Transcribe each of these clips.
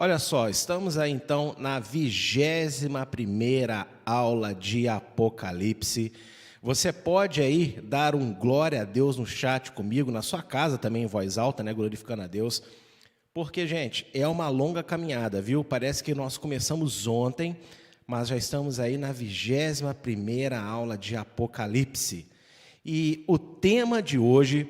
Olha só, estamos aí então na 21ª aula de Apocalipse. Você pode aí dar um glória a Deus no chat comigo, na sua casa também em voz alta, né, glorificando a Deus. Porque, gente, é uma longa caminhada, viu? Parece que nós começamos ontem, mas já estamos aí na 21ª aula de Apocalipse. E o tema de hoje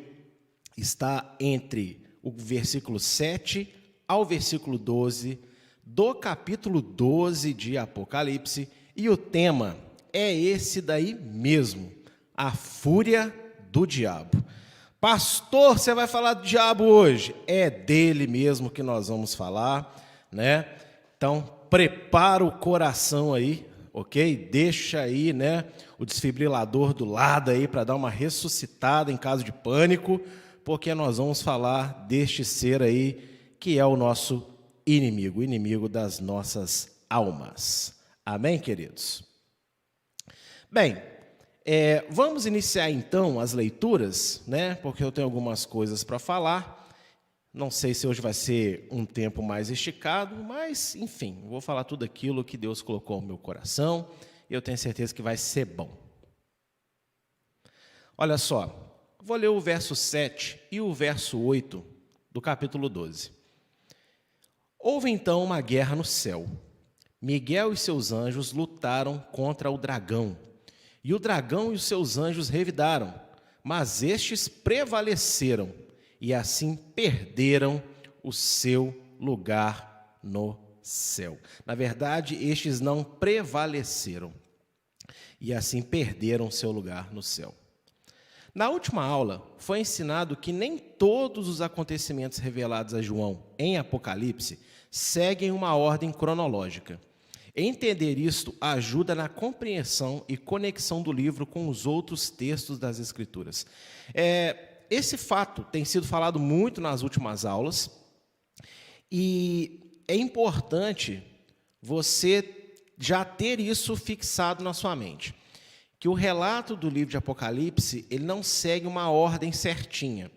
está entre o versículo 7 ao versículo 12 do capítulo 12 de Apocalipse, e o tema é esse daí mesmo, a fúria do diabo. Pastor, você vai falar do diabo hoje? É dele mesmo que nós vamos falar, né? Então, prepara o coração aí, ok? Deixa aí, né, o desfibrilador do lado aí para dar uma ressuscitada em caso de pânico, porque nós vamos falar deste ser aí que é o nosso inimigo, o inimigo das nossas almas. Amém, queridos? Bem, vamos iniciar então as leituras, né? Porque eu tenho algumas coisas para falar. Não sei se hoje vai ser um tempo mais esticado, mas, enfim, vou falar tudo aquilo que Deus colocou no meu coração e eu tenho certeza que vai ser bom. Olha só, vou ler o verso 7 e o verso 8 do capítulo 12. Houve então uma guerra no céu. Miguel e seus anjos lutaram contra o dragão. E o dragão e os seus anjos revidaram, mas estes prevaleceram e assim perderam o seu lugar no céu. Na verdade, estes não prevaleceram e assim perderam o seu lugar no céu. Na última aula, foi ensinado que nem todos os acontecimentos revelados a João em Apocalipse seguem uma ordem cronológica. Entender isto ajuda na compreensão e conexão do livro com os outros textos das Escrituras. Esse fato tem sido falado muito nas últimas aulas e é importante você já ter isso fixado na sua mente. Que o relato do livro de Apocalipse, ele não segue uma ordem certinha.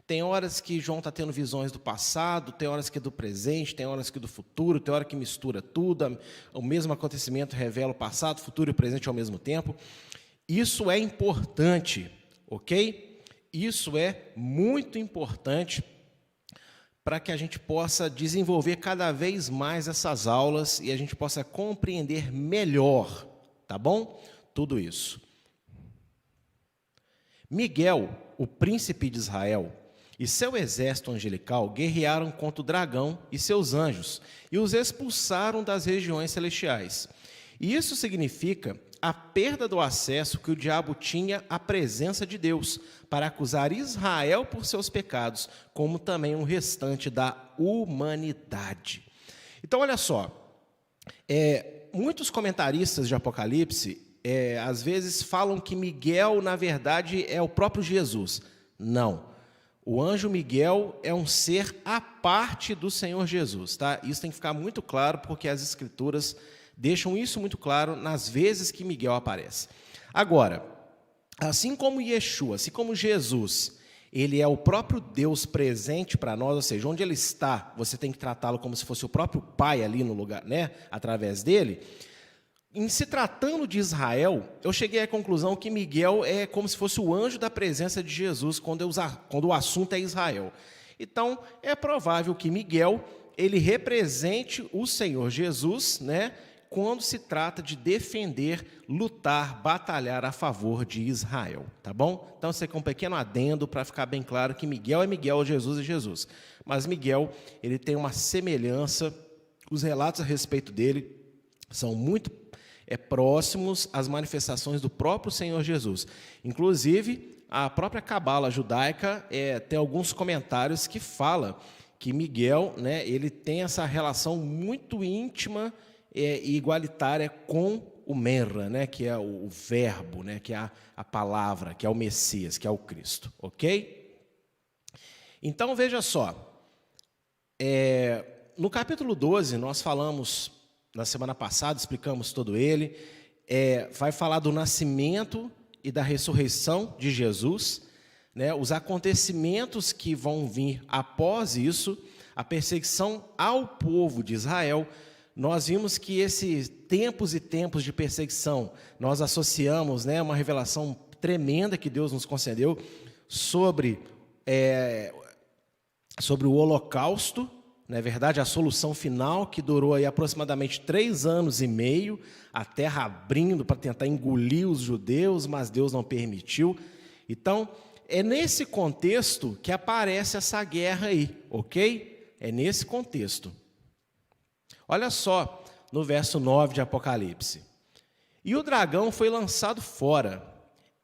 Tem horas que João está tendo visões do passado, tem horas que é do presente, tem horas que é do futuro, tem hora que mistura tudo, o mesmo acontecimento revela o passado, o futuro e o presente ao mesmo tempo. Isso é importante, ok? Isso é muito importante para que a gente possa desenvolver cada vez mais essas aulas e a gente possa compreender melhor, tá bom? Tudo isso. Miguel, o príncipe de Israel, e seu exército angelical guerrearam contra o dragão e seus anjos e os expulsaram das regiões celestiais. E isso significa a perda do acesso que o diabo tinha à presença de Deus para acusar Israel por seus pecados, como também o restante da humanidade. Então, olha só, muitos comentaristas de Apocalipse às vezes falam que Miguel, na verdade, é o próprio Jesus. Não. O anjo Miguel é um ser à parte do Senhor Jesus, tá? Isso tem que ficar muito claro, porque as Escrituras deixam isso muito claro nas vezes que Miguel aparece. Agora, assim como Yeshua, assim como Jesus, ele é o próprio Deus presente para nós, ou seja, onde ele está, você tem que tratá-lo como se fosse o próprio Pai ali no lugar, né? Através dele. Em se tratando de Israel, eu cheguei à conclusão que Miguel é como se fosse o anjo da presença de Jesus quando o assunto é Israel. Então, é provável que Miguel ele represente o Senhor Jesus, né, quando se trata de defender, lutar, batalhar a favor de Israel, tá bom? Então, você com um pequeno adendo para ficar bem claro que Miguel é Miguel, Jesus é Jesus. Mas Miguel, ele tem uma semelhança, os relatos a respeito dele são muito próximos às manifestações do próprio Senhor Jesus. Inclusive, a própria cabala judaica tem alguns comentários que falam que Miguel, né, ele tem essa relação muito íntima e igualitária com o Menra, né, que é o verbo, né, que é a palavra, que é o Messias, que é o Cristo, ok? Então, veja só, no capítulo 12, nós falamos na semana passada, explicamos todo ele, vai falar do nascimento e da ressurreição de Jesus, né, os acontecimentos que vão vir após isso, a perseguição ao povo de Israel, nós vimos que esses tempos e tempos de perseguição, nós associamos, né, uma revelação tremenda que Deus nos concedeu sobre o Holocausto, não é verdade? A solução final, que durou aí aproximadamente 3 anos e meio, a terra abrindo para tentar engolir os judeus, mas Deus não permitiu. Então, é nesse contexto que aparece essa guerra aí, ok? É nesse contexto. Olha só, no verso 9 de Apocalipse. E o dragão foi lançado fora.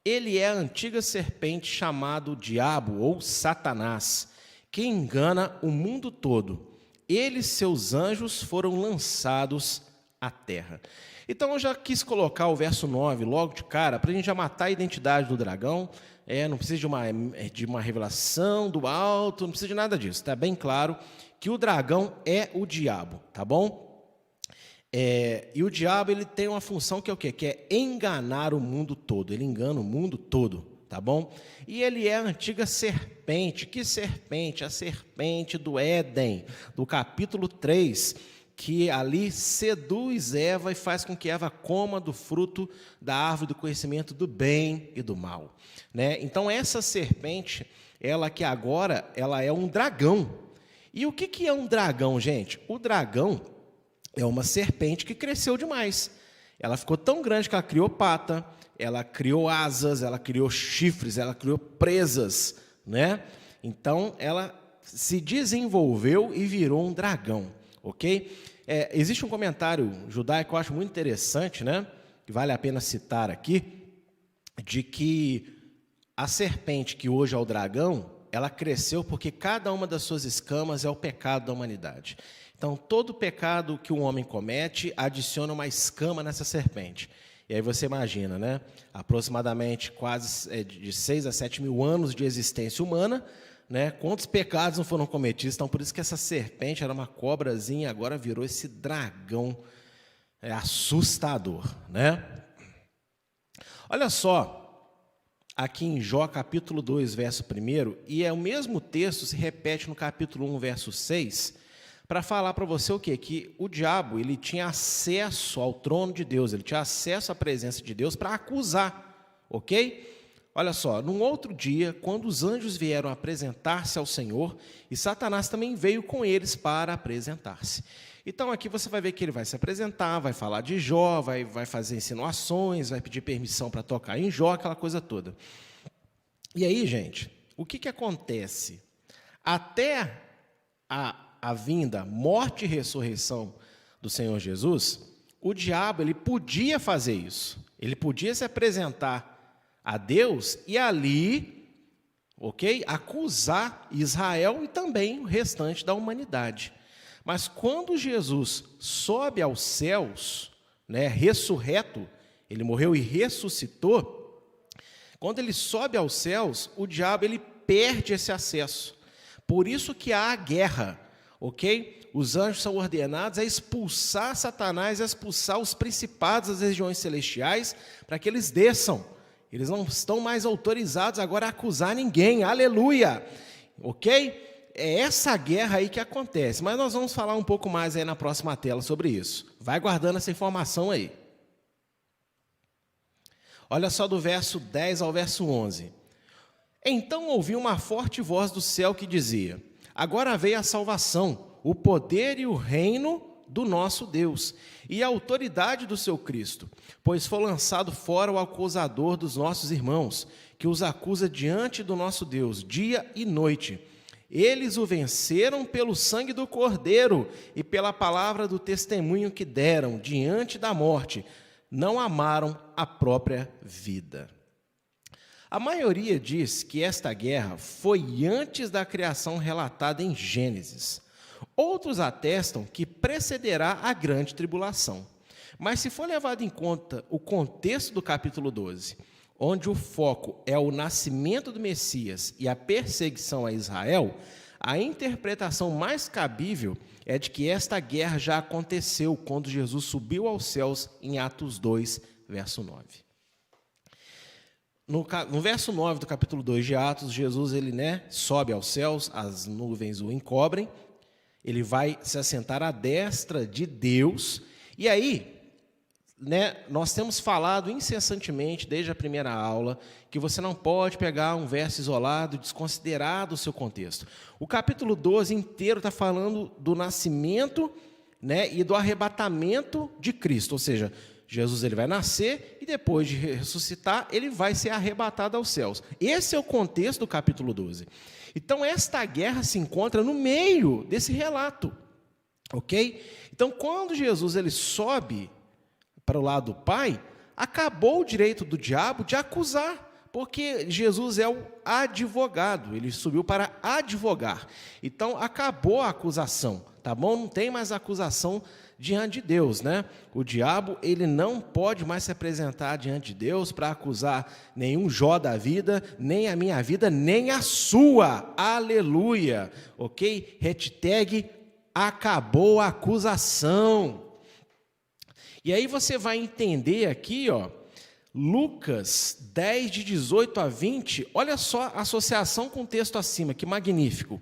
Ele é a antiga serpente chamado Diabo ou Satanás, que engana o mundo todo. Ele e seus anjos foram lançados à terra. Então eu já quis colocar o verso 9 logo de cara, para a gente já matar a identidade do dragão. Não precisa de uma revelação do alto, não precisa de nada disso. Está bem claro que o dragão é o diabo, tá bom? E o diabo, ele tem uma função que é o quê? Que é enganar o mundo todo. Ele engana o mundo todo, tá bom? E ele é a antiga serpente. Que serpente? A serpente do Éden, do capítulo 3, que ali seduz Eva e faz com que Eva coma do fruto da árvore do conhecimento do bem e do mal, né? Então essa serpente, ela que agora, ela é um dragão. E o que é um dragão, gente? O dragão é uma serpente que cresceu demais. Ela ficou tão grande que ela criou pata, ela criou asas, ela criou chifres, ela criou presas, né? Então, ela se desenvolveu e virou um dragão, ok? Existe um comentário judaico que eu acho muito interessante, né? Que vale a pena citar aqui, de que a serpente que hoje é o dragão, ela cresceu porque cada uma das suas escamas é o pecado da humanidade. Então, todo pecado que um homem comete adiciona uma escama nessa serpente. E aí você imagina, né? Aproximadamente quase de 6 a 7 mil anos de existência humana, né? Quantos pecados não foram cometidos? Então, por isso que essa serpente era uma cobrazinha, agora virou esse dragão assustador, né? Olha só, aqui em Jó, capítulo 2, verso 1, e o mesmo texto se repete no capítulo 1, verso 6, para falar para você o quê? Que o diabo, ele tinha acesso ao trono de Deus, ele tinha acesso à presença de Deus para acusar, ok? Olha só, num outro dia, quando os anjos vieram apresentar-se ao Senhor, e Satanás também veio com eles para apresentar-se. Então aqui você vai ver que ele vai se apresentar, vai falar de Jó, vai fazer insinuações, vai pedir permissão para tocar em Jó, aquela coisa toda. E aí, gente, o que acontece? Até a vinda, morte e ressurreição do Senhor Jesus, o diabo, ele podia fazer isso. Ele podia se apresentar a Deus e ali, ok, acusar Israel e também o restante da humanidade. Mas quando Jesus sobe aos céus, né, ressurreto, ele morreu e ressuscitou, quando ele sobe aos céus, o diabo, ele perde esse acesso. Por isso que há a guerra, ok? Os anjos são ordenados a expulsar Satanás, a expulsar os principados das regiões celestiais, para que eles desçam. Eles não estão mais autorizados agora a acusar ninguém, aleluia, ok? É essa guerra aí que acontece, mas nós vamos falar um pouco mais aí na próxima tela sobre isso. Vai guardando essa informação aí. Olha só do verso 10 ao verso 11. Então ouvi uma forte voz do céu que dizia: agora veio a salvação, o poder e o reino do nosso Deus, e a autoridade do seu Cristo, pois foi lançado fora o acusador dos nossos irmãos, que os acusa diante do nosso Deus, dia e noite. Eles o venceram pelo sangue do Cordeiro e pela palavra do testemunho que deram diante da morte, não amaram a própria vida. A maioria diz que esta guerra foi antes da criação relatada em Gênesis. Outros atestam que precederá a grande tribulação. Mas se for levado em conta o contexto do capítulo 12, onde o foco é o nascimento do Messias e a perseguição a Israel, a interpretação mais cabível é de que esta guerra já aconteceu quando Jesus subiu aos céus em Atos 2, verso 9. No verso 9 do capítulo 2 de Atos, Jesus ele, sobe aos céus, as nuvens o encobrem, ele vai se assentar à destra de Deus. E aí, né, nós temos falado incessantemente, desde a primeira aula, que você não pode pegar um verso isolado, desconsiderado o seu contexto. O capítulo 12 inteiro está falando do nascimento, né, e do arrebatamento de Cristo, ou seja, Jesus ele vai nascer e depois de ressuscitar, ele vai ser arrebatado aos céus. Esse é o contexto do capítulo 12. Então, esta guerra se encontra no meio desse relato, ok? Então, quando Jesus ele sobe para o lado do Pai, acabou o direito do diabo de acusar, porque Jesus é o advogado, ele subiu para advogar. Então, acabou a acusação, tá bom? Não tem mais acusação diante de Deus, né? O diabo, ele não pode mais se apresentar diante de Deus para acusar nenhum Jó da vida, nem a minha vida, nem a sua. Aleluia, ok? Hashtag acabou a acusação. E aí você vai entender aqui, ó, Lucas 10, de 18 a 20, olha só a associação com o texto acima, que magnífico.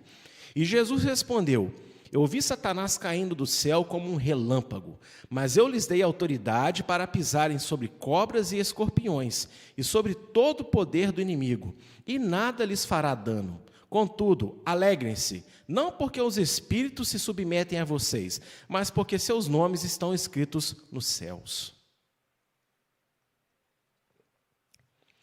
E Jesus respondeu: eu vi Satanás caindo do céu como um relâmpago, mas eu lhes dei autoridade para pisarem sobre cobras e escorpiões, e sobre todo o poder do inimigo, e nada lhes fará dano. Contudo, alegrem-se, não porque os espíritos se submetem a vocês, mas porque seus nomes estão escritos nos céus.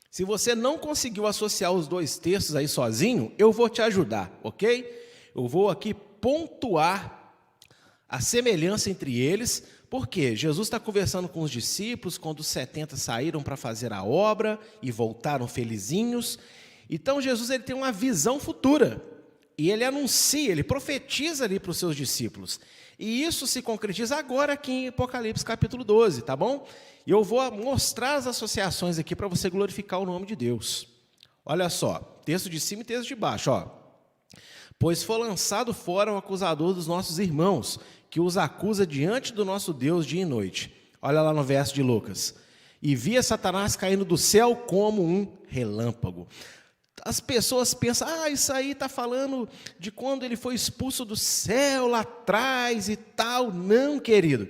Se você não conseguiu associar os dois textos aí sozinho, eu vou te ajudar, ok? Eu vou aqui pontuar a semelhança entre eles, porque Jesus está conversando com os discípulos quando os 70 saíram para fazer a obra e voltaram felizinhos. Então Jesus ele tem uma visão futura e ele anuncia, ele profetiza ali para os seus discípulos. E isso se concretiza agora aqui em Apocalipse capítulo 12, tá bom? E eu vou mostrar as associações aqui para você glorificar o nome de Deus. Olha só, texto de cima e texto de baixo, ó. Pois foi lançado fora o acusador dos nossos irmãos, que os acusa diante do nosso Deus dia e noite. Olha lá no verso de Lucas. E via Satanás caindo do céu como um relâmpago. As pessoas pensam, isso aí está falando de quando ele foi expulso do céu lá atrás e tal. Não, querido.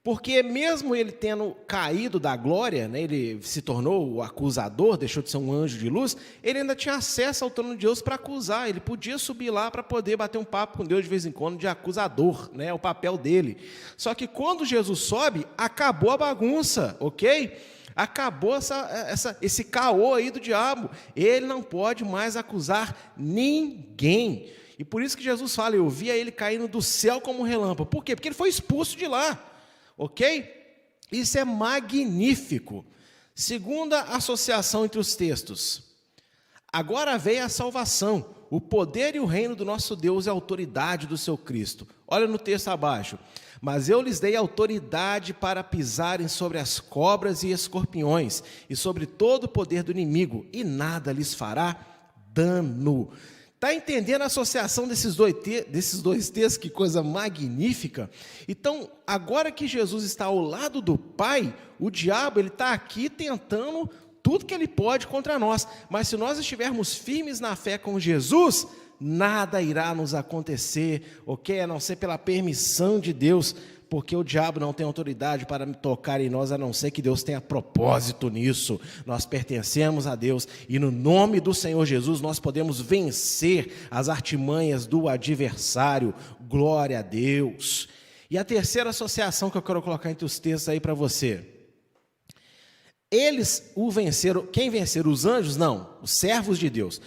Porque mesmo ele tendo caído da glória, né, ele se tornou o acusador, deixou de ser um anjo de luz, ele ainda tinha acesso ao trono de Deus para acusar, ele podia subir lá para poder bater um papo com Deus de vez em quando de acusador, né, o papel dele. Só que quando Jesus sobe, acabou a bagunça, ok? Acabou esse caô aí do diabo, ele não pode mais acusar ninguém. E por isso que Jesus fala, eu via ele caindo do céu como um relâmpago. Por quê? Porque ele foi expulso de lá. Ok? Isso é magnífico. Segunda associação entre os textos. Agora veio a salvação, o poder e o reino do nosso Deus e a autoridade do seu Cristo. Olha no texto abaixo. Mas eu lhes dei autoridade para pisarem sobre as cobras e escorpiões, e sobre todo o poder do inimigo, e nada lhes fará dano. Está entendendo a associação desses dois textos? Que coisa magnífica. Então, agora que Jesus está ao lado do Pai, o diabo ele está aqui tentando tudo que ele pode contra nós. Mas se nós estivermos firmes na fé com Jesus, nada irá nos acontecer, ok? A não ser pela permissão de Deus, porque o diabo não tem autoridade para me tocar em nós, a não ser que Deus tenha propósito nisso. Nós pertencemos a Deus, e no nome do Senhor Jesus, nós podemos vencer as artimanhas do adversário. Glória a Deus. E a terceira associação que eu quero colocar entre os textos aí para você. Eles o venceram, quem venceram? Os anjos? Não, os servos de Deus.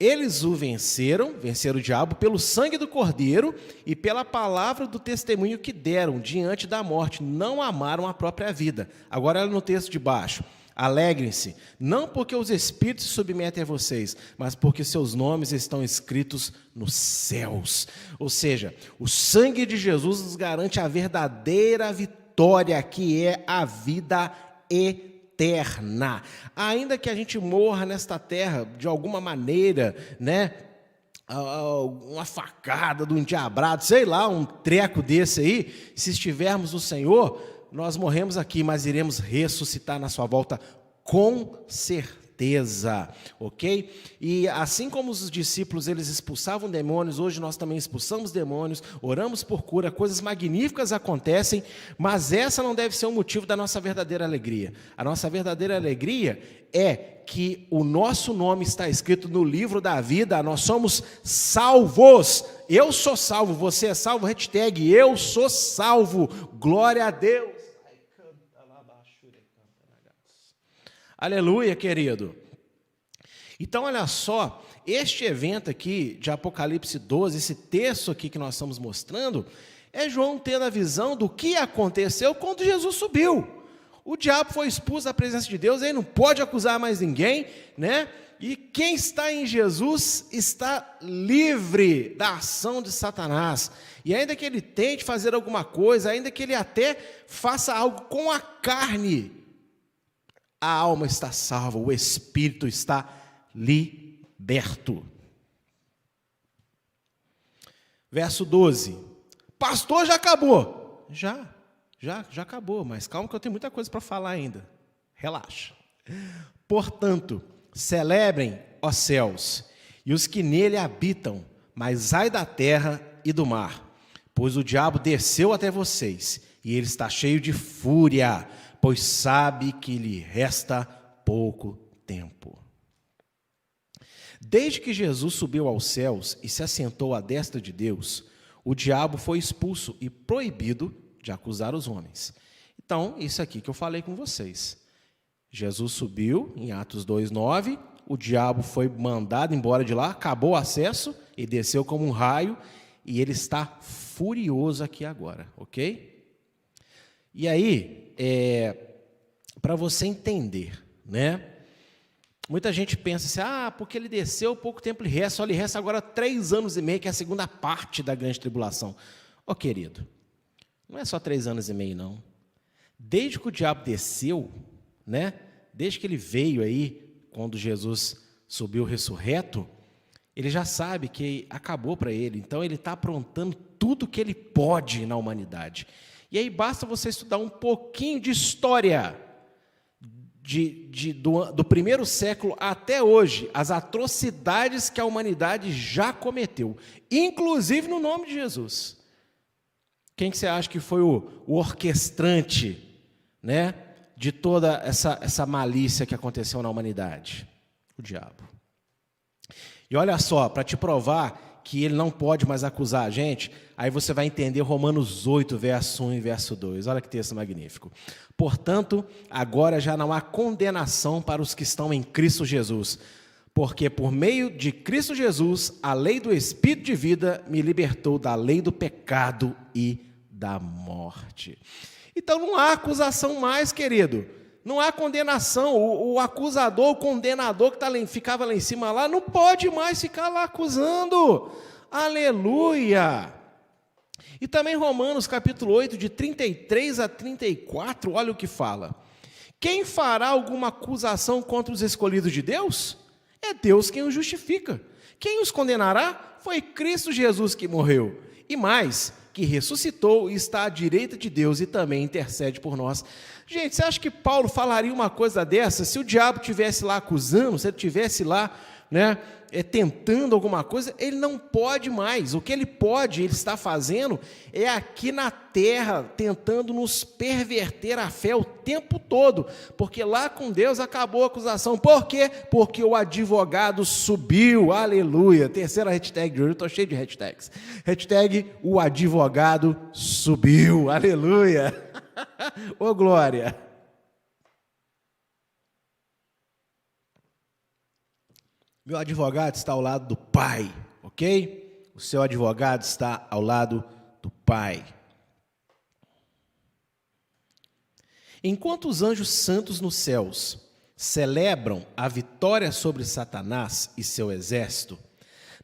Eles o venceram o diabo pelo sangue do Cordeiro e pela palavra do testemunho que deram diante da morte, não amaram a própria vida. Agora olha no texto de baixo. Alegrem-se, não porque os espíritos se submetem a vocês, mas porque seus nomes estão escritos nos céus. Ou seja, o sangue de Jesus nos garante a verdadeira vitória, que é a vida eterna. Ainda que a gente morra nesta terra de alguma maneira, né? Uma facada de um diabrado, sei lá, um treco desse aí, se estivermos no Senhor, nós morremos aqui, mas iremos ressuscitar na sua volta com certeza. certeza, ok? E assim como os discípulos, eles expulsavam demônios, hoje nós também expulsamos demônios, oramos por cura, coisas magníficas acontecem, mas essa não deve ser o motivo da nossa verdadeira alegria. A nossa verdadeira alegria é que o nosso nome está escrito no livro da vida, nós somos salvos. Eu sou salvo, você é salvo, hashtag eu sou salvo, glória a Deus. Aleluia, querido. Então, olha só, este evento aqui de Apocalipse 12, esse texto aqui que nós estamos mostrando, é João tendo a visão do que aconteceu quando Jesus subiu. O diabo foi expulso da presença de Deus, ele não pode acusar mais ninguém, né? E quem está em Jesus está livre da ação de Satanás. E ainda que ele tente fazer alguma coisa, ainda que ele até faça algo com a carne, a alma está salva, o espírito está liberto. Verso 12. Pastor, já acabou. Já acabou, mas calma que eu tenho muita coisa para falar ainda. Relaxa. Portanto, celebrem, ó céus, e os que nele habitam, mas ai da terra e do mar, pois o diabo desceu até vocês, e ele está cheio de fúria, pois sabe que lhe resta pouco tempo. Desde que Jesus subiu aos céus e se assentou à destra de Deus, o diabo foi expulso e proibido de acusar os homens. Então, isso aqui que eu falei com vocês. Jesus subiu, em Atos 2:9, o diabo foi mandado embora de lá, acabou o acesso, e desceu como um raio, e ele está furioso aqui agora, ok? E aí, para você entender, né? Muita gente pensa assim, porque ele desceu, pouco tempo ele resta, só ele resta agora 3 anos e meio, que é a segunda parte da grande tribulação. Ó, querido, não é só 3 anos e meio, não. Desde que o diabo desceu, né? Desde que ele veio aí, quando Jesus subiu ressurreto, ele já sabe que acabou para ele, então ele está aprontando tudo que ele pode na humanidade. E aí basta você estudar um pouquinho de história do primeiro século até hoje, as atrocidades que a humanidade já cometeu, inclusive no nome de Jesus. Quem que você acha que foi o orquestrante, né, de toda essa malícia que aconteceu na humanidade? O diabo. E olha só, para te provar que ele não pode mais acusar a gente, aí você vai entender Romanos 8, verso 1 e verso 2. Olha que texto magnífico. Portanto, agora já não há condenação para os que estão em Cristo Jesus, porque por meio de Cristo Jesus, a lei do Espírito de vida me libertou da lei do pecado e da morte. Então não há acusação mais, querido. Não há condenação. O acusador, o condenador que ficava lá em cima, lá, não pode mais ficar lá acusando. Aleluia! E também Romanos capítulo 8, de 33 a 34, olha o que fala. Quem fará alguma acusação contra os escolhidos de Deus? É Deus quem os justifica. Quem os condenará? Foi Cristo Jesus que morreu. E mais, que ressuscitou e está à direita de Deus e também intercede por nós. Gente, você acha que Paulo falaria uma coisa dessa se o diabo estivesse lá acusando, se ele estivesse lá, né, tentando alguma coisa? Ele não pode mais. O que ele pode, ele está fazendo, é aqui na terra, tentando nos perverter a fé o tempo todo, porque lá com Deus acabou a acusação. Por quê? Porque o advogado subiu, aleluia. Terceira hashtag de hoje, eu estou cheio de hashtags. Hashtag o advogado subiu, aleluia. Ô glória. Meu advogado está ao lado do Pai, ok? O seu advogado está ao lado do Pai. Enquanto os anjos santos nos céus celebram a vitória sobre Satanás e seu exército,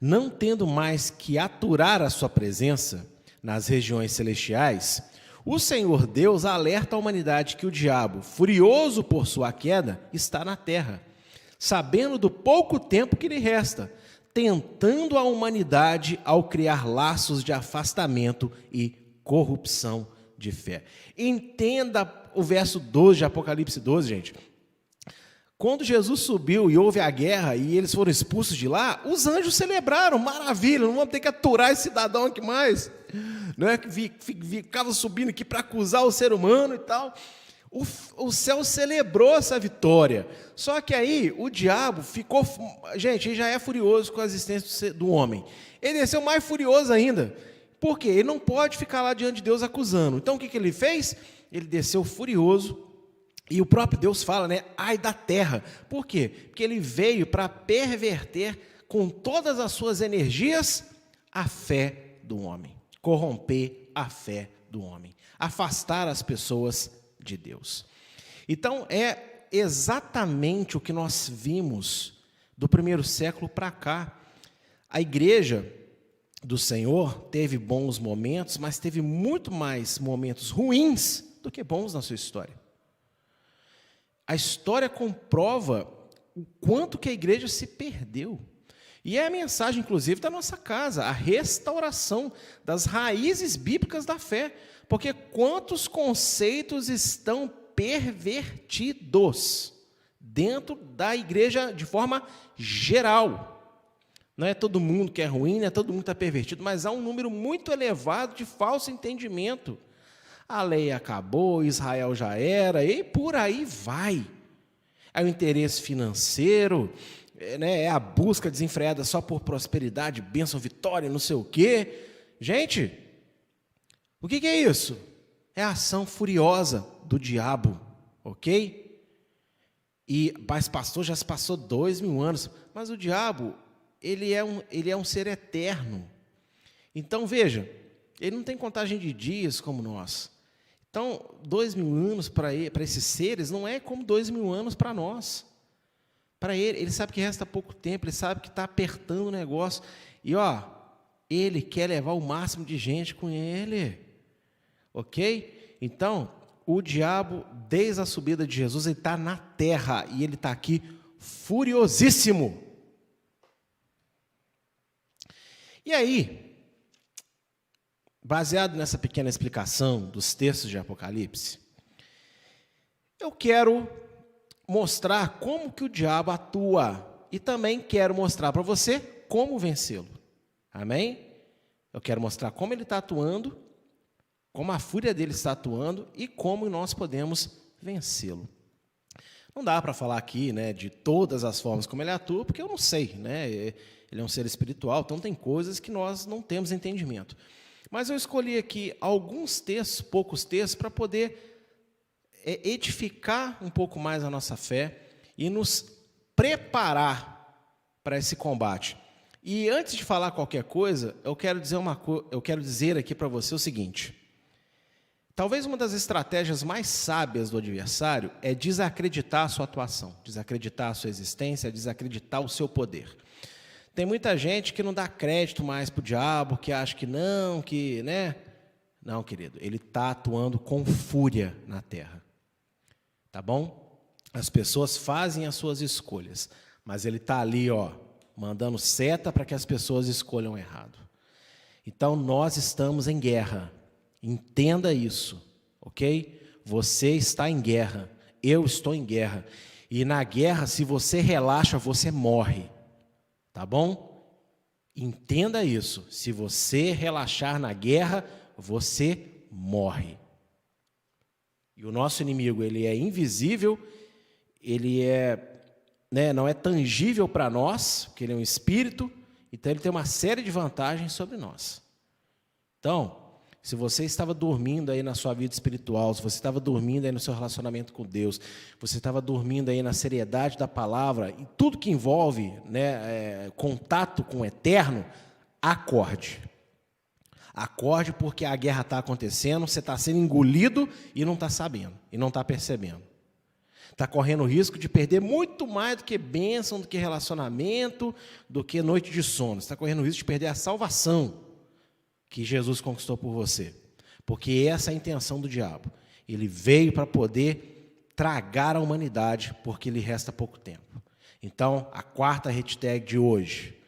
não tendo mais que aturar a sua presença nas regiões celestiais, o Senhor Deus alerta a humanidade que o diabo, furioso por sua queda, está na terra, sabendo do pouco tempo que lhe resta, tentando a humanidade ao criar laços de afastamento e corrupção de fé. Entenda o verso 12 de Apocalipse 12, gente. Quando Jesus subiu e houve a guerra e eles foram expulsos de lá, os anjos celebraram, maravilha, não vamos ter que aturar esse cidadão aqui mais, não é que ficava subindo aqui para acusar o ser humano e tal. O céu celebrou essa vitória, só que aí o diabo ficou, gente, ele já é furioso com a existência do homem, ele desceu mais furioso ainda, porque ele não pode ficar lá diante de Deus acusando. Então o que ele fez? Ele desceu furioso. E o próprio Deus fala, né? Ai da terra. Por quê? Porque ele veio para perverter com todas as suas energias a fé do homem. Corromper a fé do homem. Afastar as pessoas de Deus. Então, é exatamente o que nós vimos do primeiro século para cá. A igreja do Senhor teve bons momentos, mas teve muito mais momentos ruins do que bons na sua história. A história comprova o quanto que a igreja se perdeu. E é a mensagem, inclusive, da nossa casa, a restauração das raízes bíblicas da fé. Porque quantos conceitos estão pervertidos dentro da igreja de forma geral. Não é todo mundo que é ruim, não é todo mundo que está pervertido, mas há um número muito elevado de falso entendimento. A lei acabou, Israel já era, e por aí vai. É o interesse financeiro, né, é a busca desenfreada só por prosperidade, bênção, vitória, não sei o quê. Gente, o que é isso? É a ação furiosa do diabo, ok? Mas pastor, já se passou 2000 anos, mas o diabo, ele é um ser eterno. Então, veja, ele não tem contagem de dias como nós. Então, 2000 anos para esses seres não é como 2000 anos para nós. Para ele sabe que resta pouco tempo, ele sabe que está apertando o negócio. E, ele quer levar o máximo de gente com ele. Ok? Então, o diabo, desde a subida de Jesus, ele está na terra e ele está aqui furiosíssimo. E aí, baseado nessa pequena explicação dos textos de Apocalipse, eu quero mostrar como que o diabo atua e também quero mostrar para você como vencê-lo. Amém? Eu quero mostrar como ele está atuando, como a fúria dele está atuando e como nós podemos vencê-lo. Não dá para falar aqui, né, de todas as formas como ele atua, porque eu não sei, né? Ele é um ser espiritual, então tem coisas que nós não temos entendimento. Mas eu escolhi aqui alguns textos, poucos textos, para poder edificar um pouco mais a nossa fé e nos preparar para esse combate. E antes de falar qualquer coisa, eu quero dizer aqui para você o seguinte: talvez uma das estratégias mais sábias do adversário é desacreditar a sua atuação, desacreditar a sua existência, desacreditar o seu poder. Tem muita gente que não dá crédito mais para o diabo, que acha que não, né? Não, querido, ele está atuando com fúria na terra. Tá bom? As pessoas fazem as suas escolhas, mas ele está ali, mandando seta para que as pessoas escolham errado. Então, nós estamos em guerra. Entenda isso, ok? Você está em guerra, eu estou em guerra. E na guerra, se você relaxa, você morre. Tá bom? Entenda isso. Se você relaxar na guerra, você morre. E o nosso inimigo, ele é invisível, ele não é tangível para nós, porque ele é um espírito, então ele tem uma série de vantagens sobre nós. Então, se você estava dormindo aí na sua vida espiritual, se você estava dormindo aí no seu relacionamento com Deus, você estava dormindo aí na seriedade da palavra, e tudo que envolve, contato com o eterno, acorde. Acorde, porque a guerra está acontecendo, você está sendo engolido e não está sabendo, e não está percebendo. Está correndo o risco de perder muito mais do que bênção, do que relacionamento, do que noite de sono. Você está correndo o risco de perder a salvação que Jesus conquistou por você. Porque essa é a intenção do diabo. Ele veio para poder tragar a humanidade, porque lhe resta pouco tempo. Então, a quarta hashtag de hoje,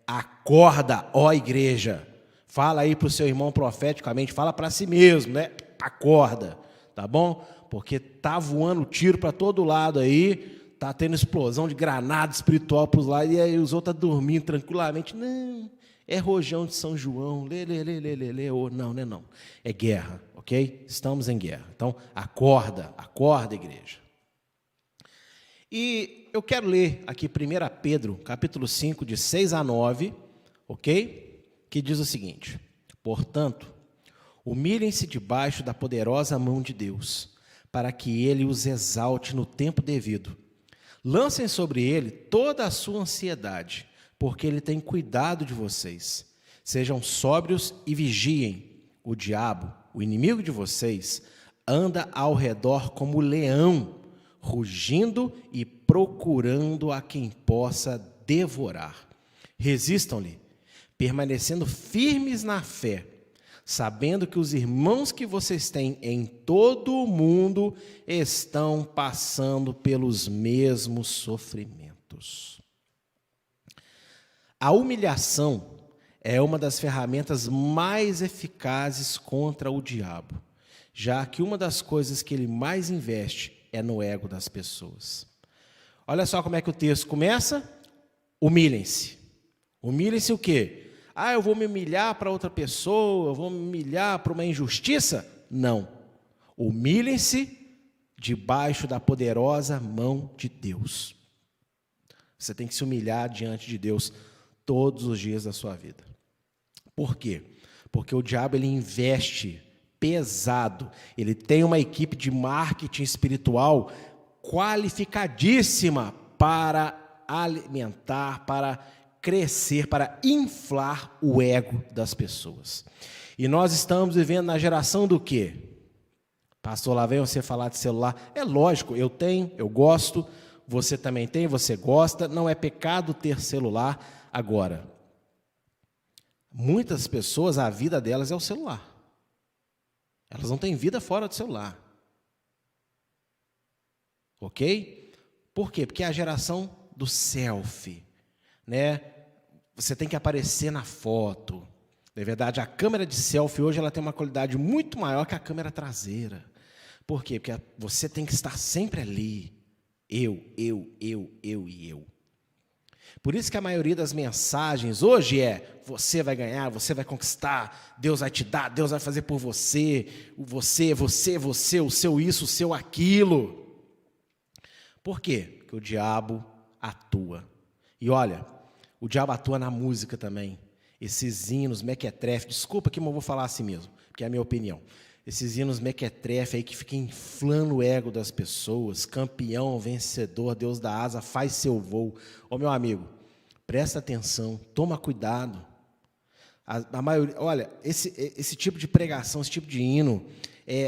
acorda, ó igreja. Fala aí para o seu irmão profeticamente, fala para si mesmo, acorda, tá bom? Porque tá voando tiro para todo lado aí, tá tendo explosão de granada espiritual para os lados, e aí os outros estão dormindo tranquilamente. Não, é rojão de São João, não. É guerra, ok? Estamos em guerra. Então, acorda, igreja. E eu quero ler aqui 1 Pedro, capítulo 5, de 6 a 9, ok? Que diz o seguinte: portanto, humilhem-se debaixo da poderosa mão de Deus, para que Ele os exalte no tempo devido. Lancem sobre Ele toda a sua ansiedade, porque Ele tem cuidado de vocês. Sejam sóbrios e vigiem. O diabo, o inimigo de vocês, anda ao redor como leão, rugindo e procurando a quem possa devorar. Resistam-lhe, permanecendo firmes na fé, sabendo que os irmãos que vocês têm em todo o mundo estão passando pelos mesmos sofrimentos. A humilhação é uma das ferramentas mais eficazes contra o diabo, já que uma das coisas que ele mais investe é no ego das pessoas. Olha só como é que o texto começa. Humilhem-se. Humilhem-se o quê? Eu vou me humilhar para outra pessoa, eu vou me humilhar para uma injustiça? Não. Humilhem-se debaixo da poderosa mão de Deus. Você tem que se humilhar diante de Deus todos os dias da sua vida. Por quê? Porque o diabo ele investe pesado. Ele tem uma equipe de marketing espiritual qualificadíssima para alimentar, para crescer, para inflar o ego das pessoas. E nós estamos vivendo na geração do quê? Pastor, lá vem você falar de celular. É lógico, eu tenho, eu gosto, você também tem, você gosta, não é pecado ter celular. Agora, muitas pessoas, a vida delas é o celular. Elas não têm vida fora do celular. Ok? Por quê? Porque é a geração do selfie, né? Você tem que aparecer na foto. Na verdade, a câmera de selfie hoje ela tem uma qualidade muito maior que a câmera traseira. Por quê? Porque você tem que estar sempre ali. Eu e eu. Por isso que a maioria das mensagens hoje é: você vai ganhar, você vai conquistar, Deus vai te dar, Deus vai fazer por você, o seu isso, o seu aquilo. Por quê? Porque o diabo atua. E olha, o diabo atua na música também. Esses hinos mequetrefe, desculpa que eu vou falar assim mesmo, porque é a minha opinião. Esses hinos mequetrefe aí que ficam inflando o ego das pessoas, campeão, vencedor, Deus da asa, faz seu voo. Ô meu amigo, presta atenção, toma cuidado. A maioria, olha, esse tipo de pregação, esse tipo de hino,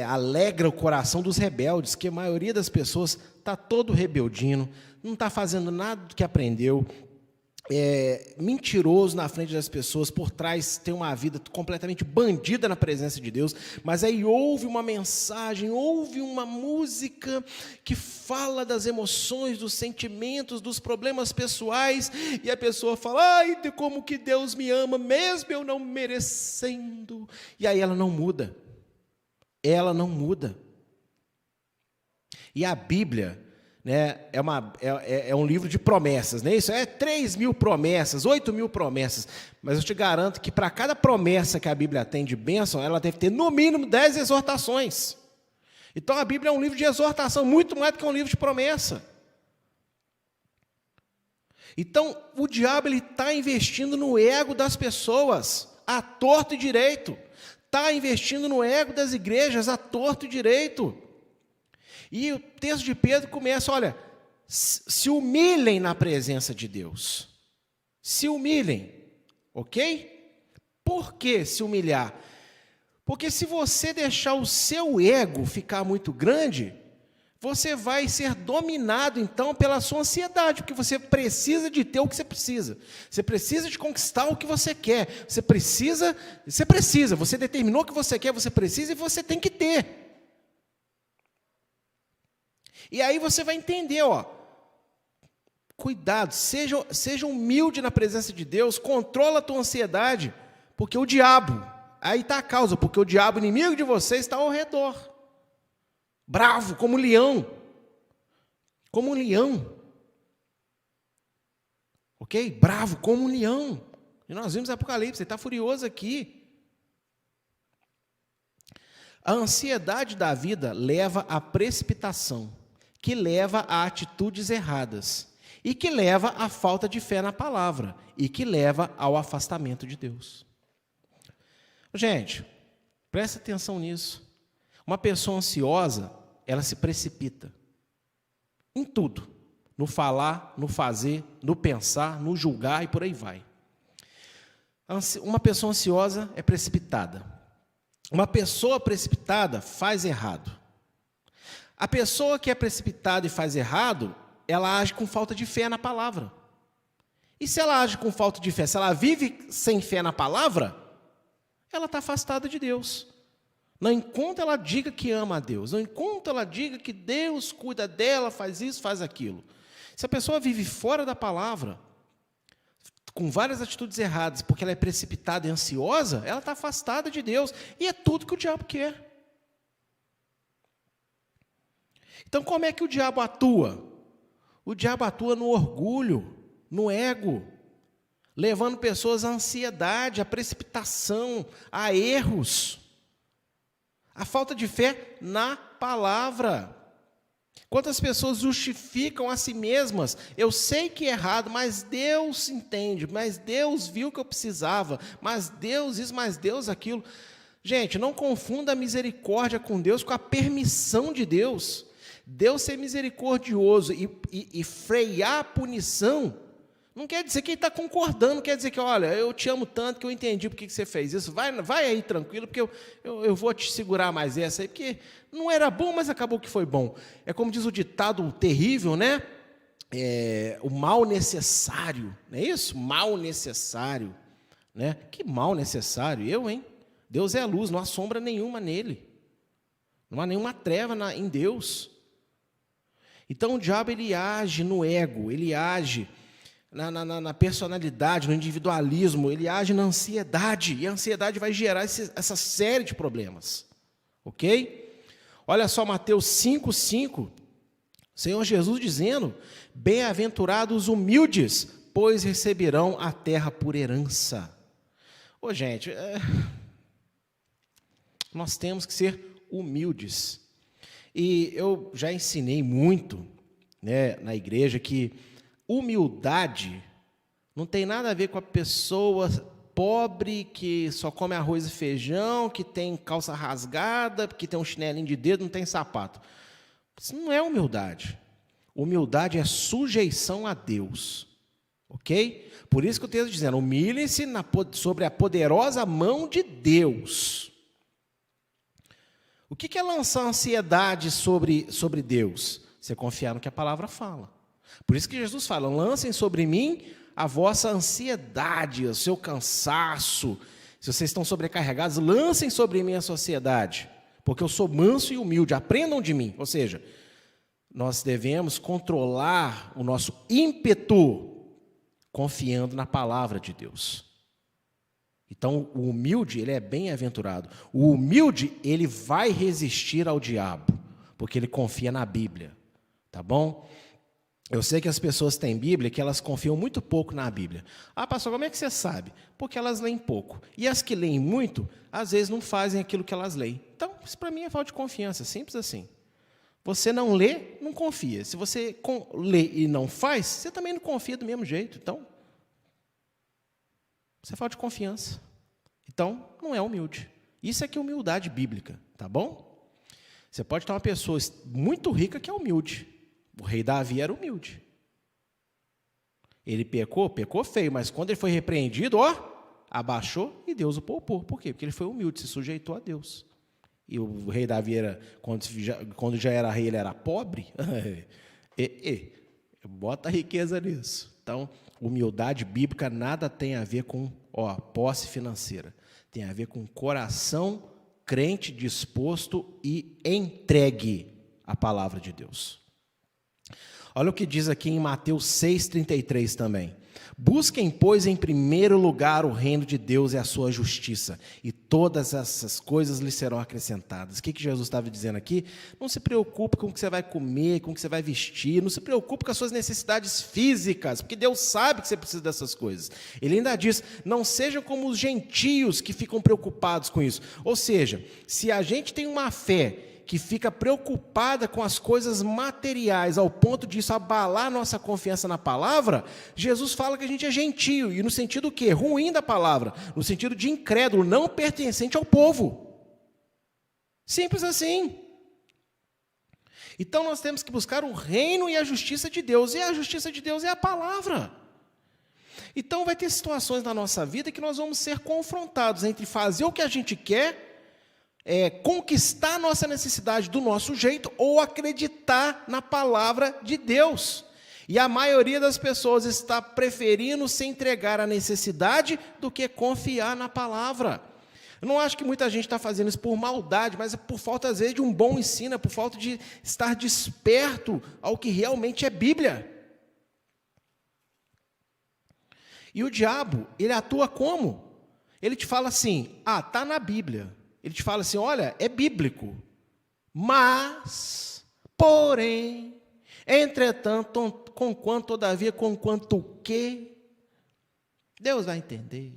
alegra o coração dos rebeldes, que a maioria das pessoas está todo rebeldino, não está fazendo nada do que aprendeu, mentiroso na frente das pessoas, por trás tem uma vida completamente bandida na presença de Deus, mas aí ouve uma mensagem, ouve uma música que fala das emoções, dos sentimentos, dos problemas pessoais, e a pessoa fala: ai, como que Deus me ama, mesmo eu não merecendo. E aí ela não muda. Ela não muda. E a Bíblia, né, é um livro de promessas, não é isso? 3.000 promessas, 8.000 promessas, mas eu te garanto que para cada promessa que a Bíblia tem de bênção, ela deve ter no mínimo 10 exortações. Então a Bíblia é um livro de exortação, muito mais do que um livro de promessa. Então o diabo está investindo no ego das pessoas, à torto e direito, está investindo no ego das igrejas, à torto e direito. E o texto de Pedro começa: olha, se humilhem na presença de Deus. Se humilhem, ok? Por que se humilhar? Porque se você deixar o seu ego ficar muito grande, você vai ser dominado então pela sua ansiedade, porque você precisa de ter o que você precisa. Você precisa de conquistar o que você quer. Você determinou o que você quer, você precisa e você tem que ter. E aí você vai entender, cuidado, seja humilde na presença de Deus, controla a tua ansiedade, porque o diabo, aí está a causa, porque o diabo, inimigo de você, está ao redor, bravo, como um leão, Ok? Bravo, como um leão. E nós vimos Apocalipse, ele está furioso aqui. A ansiedade da vida leva à precipitação, que leva a atitudes erradas, e que leva à falta de fé na palavra, e que leva ao afastamento de Deus. Gente, presta atenção nisso. Uma pessoa ansiosa, ela se precipita em tudo, no falar, no fazer, no pensar, no julgar e por aí vai. Uma pessoa ansiosa é precipitada. Uma pessoa precipitada faz errado. A pessoa que é precipitada e faz errado, ela age com falta de fé na palavra. E se ela age com falta de fé, se ela vive sem fé na palavra, ela está afastada de Deus. Não enquanto ela diga que ama a Deus, não enquanto ela diga que Deus cuida dela, faz isso, faz aquilo. Se a pessoa vive fora da palavra, com várias atitudes erradas, porque ela é precipitada e ansiosa, ela está afastada de Deus. E é tudo que o diabo quer. Então, como é que o diabo atua? O diabo atua no orgulho, no ego, levando pessoas à ansiedade, à precipitação, a erros, a falta de fé na palavra. Quantas pessoas justificam a si mesmas? Eu sei que é errado, mas Deus entende, mas Deus viu que eu precisava, mas Deus isso, mas Deus aquilo. Gente, não confunda a misericórdia com Deus com a permissão de Deus. Deus ser misericordioso e frear a punição, não quer dizer que ele está concordando, quer dizer que, olha, eu te amo tanto que eu entendi por que você fez isso, vai aí tranquilo, porque eu vou te segurar mais essa aí, porque não era bom, mas acabou que foi bom. É como diz o ditado terrível, né? O mal necessário, não é isso? Mal necessário, né? Que mal necessário? Hein? Deus é a luz, não há sombra nenhuma nele, não há nenhuma treva em Deus. Então o diabo ele age no ego, ele age na personalidade, no individualismo, ele age na ansiedade, e a ansiedade vai gerar essa série de problemas, ok? Olha só Mateus 5,5, Senhor Jesus dizendo, bem-aventurados os humildes, pois receberão a terra por herança. Ô gente, nós temos que ser humildes, e eu já ensinei muito, né, na igreja que humildade não tem nada a ver com a pessoa pobre que só come arroz e feijão, que tem calça rasgada, que tem um chinelinho de dedo, não tem sapato. Isso não é humildade. Humildade é sujeição a Deus. Ok? Por isso que o texto está dizendo, humilhem-se sobre a poderosa mão de Deus. O que é lançar ansiedade sobre Deus? Você confiar no que a palavra fala. Por isso que Jesus fala, lancem sobre mim a vossa ansiedade, o seu cansaço. Se vocês estão sobrecarregados, lancem sobre mim a sociedade, porque eu sou manso e humilde, aprendam de mim. Ou seja, nós devemos controlar o nosso ímpeto, confiando na palavra de Deus. Então, o humilde, ele é bem-aventurado. O humilde, ele vai resistir ao diabo, porque ele confia na Bíblia. Tá bom? Eu sei que as pessoas têm Bíblia, que elas confiam muito pouco na Bíblia. Ah, pastor, como é que você sabe? Porque elas leem pouco. E as que leem muito, às vezes não fazem aquilo que elas leem. Então, isso para mim é falta de confiança, simples assim. Você não lê, não confia. Se você lê e não faz, você também não confia do mesmo jeito. Então, isso é falta de confiança. Então, não é humilde. Isso é que é humildade bíblica, tá bom? Você pode ter uma pessoa muito rica que é humilde. O rei Davi era humilde. Ele pecou feio, mas quando ele foi repreendido, abaixou e Deus o poupou. Por quê? Porque ele foi humilde, se sujeitou a Deus. E o rei Davi, quando já era rei, ele era pobre. Bota riqueza nisso. Então, humildade bíblica nada tem a ver com posse financeira. Tem a ver com coração crente, disposto e entregue à palavra de Deus. Olha o que diz aqui em Mateus 6,33 também. Busquem, pois, em primeiro lugar o reino de Deus e a sua justiça, e todas essas coisas lhe serão acrescentadas. O que Jesus estava dizendo aqui? Não se preocupe com o que você vai comer, com o que você vai vestir, não se preocupe com as suas necessidades físicas, porque Deus sabe que você precisa dessas coisas. Ele ainda diz, não sejam como os gentios que ficam preocupados com isso. Ou seja, se a gente tem uma fé que fica preocupada com as coisas materiais, ao ponto disso abalar nossa confiança na palavra, Jesus fala que a gente é gentio, e no sentido o quê? Ruim da palavra, no sentido de incrédulo, não pertencente ao povo. Simples assim. Então nós temos que buscar o reino e a justiça de Deus, e a justiça de Deus é a palavra. Então vai ter situações na nossa vida que nós vamos ser confrontados entre fazer o que a gente quer, conquistar a nossa necessidade do nosso jeito ou acreditar na palavra de Deus. E a maioria das pessoas está preferindo se entregar à necessidade do que confiar na palavra. Eu não acho que muita gente está fazendo isso por maldade, mas é por falta, às vezes, de um bom ensino, é por falta de estar desperto ao que realmente é Bíblia. E o diabo, ele atua como? Ele te fala assim, está na Bíblia. Ele te fala assim, olha, é bíblico, mas, porém, entretanto, conquanto, todavia, conquanto o quê? Deus vai entender.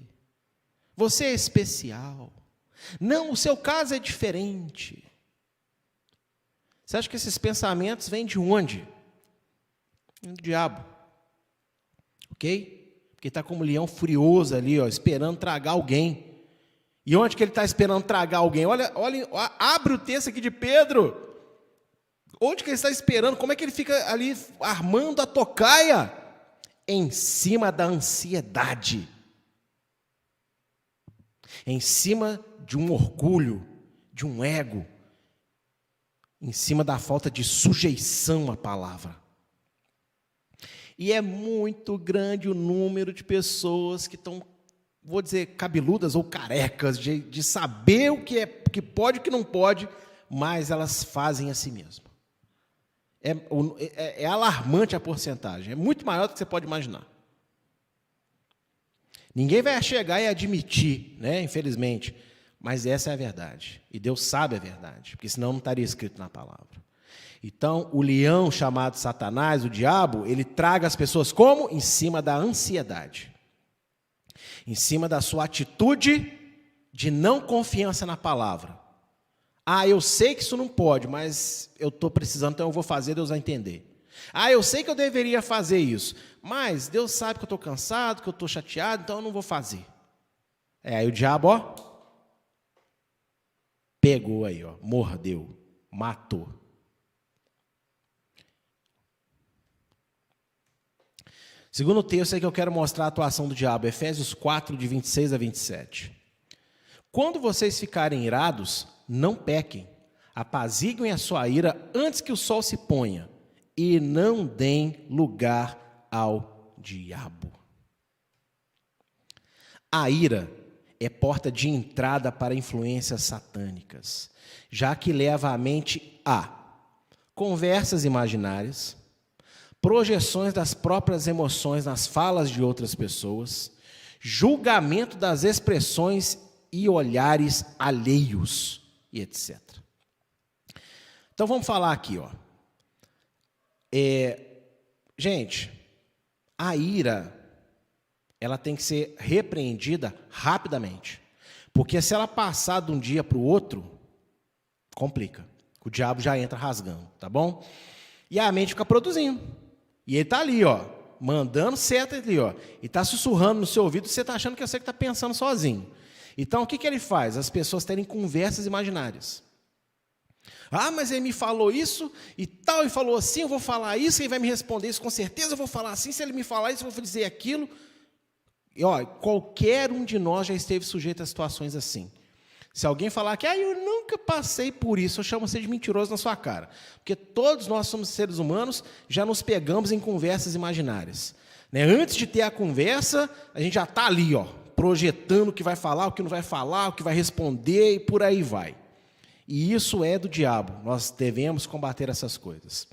Você é especial. Não, o seu caso é diferente. Você acha que esses pensamentos vêm de onde? Do diabo. Ok? Porque está como um leão furioso ali, esperando tragar alguém. E onde que ele está esperando tragar alguém? Olha, abre o texto aqui de Pedro. Onde que ele está esperando? Como é que ele fica ali armando a tocaia? Em cima da ansiedade. Em cima de um orgulho, de um ego. Em cima da falta de sujeição à palavra. E é muito grande o número de pessoas que estão, vou dizer, cabeludas ou carecas, de saber o que pode e o que não pode, mas elas fazem a si mesmas. É alarmante a porcentagem, é muito maior do que você pode imaginar. Ninguém vai chegar e admitir, né, infelizmente, mas essa é a verdade. E Deus sabe a verdade, porque senão não estaria escrito na palavra. Então, o leão chamado Satanás, o diabo, ele traga as pessoas como? Em cima da ansiedade. Em cima da sua atitude de não confiança na palavra. Eu sei que isso não pode, mas eu estou precisando, então eu vou fazer, Deus vai entender. Eu sei que eu deveria fazer isso, mas Deus sabe que eu estou cansado, que eu estou chateado, então eu não vou fazer. Aí o diabo, pegou aí, mordeu, matou. Segundo texto é que eu quero mostrar a atuação do diabo, Efésios 4, de 26 a 27. Quando vocês ficarem irados, não pequem, apaziguem a sua ira antes que o sol se ponha, e não deem lugar ao diabo. A ira é porta de entrada para influências satânicas, já que leva a mente a conversas imaginárias, projeções das próprias emoções nas falas de outras pessoas, julgamento das expressões e olhares alheios, e etc. Então vamos falar aqui, gente, a ira, ela tem que ser repreendida rapidamente, porque se ela passar de um dia para o outro, complica, o diabo já entra rasgando, tá bom? E a mente fica produzindo. E ele está ali, mandando seta ali, e está sussurrando no seu ouvido, você está achando que você está pensando sozinho. Então, o que ele faz? As pessoas terem conversas imaginárias. Mas ele me falou isso e tal, e falou assim, eu vou falar isso, ele vai me responder isso, com certeza eu vou falar assim, se ele me falar isso, eu vou dizer aquilo. E, qualquer um de nós já esteve sujeito a situações assim. Se alguém falar que eu nunca passei por isso, eu chamo você de mentiroso na sua cara. Porque todos nós somos seres humanos, já nos pegamos em conversas imaginárias. Antes de ter a conversa, a gente já está ali, projetando o que vai falar, o que não vai falar, o que vai responder e por aí vai. E isso é do diabo. Nós devemos combater essas coisas.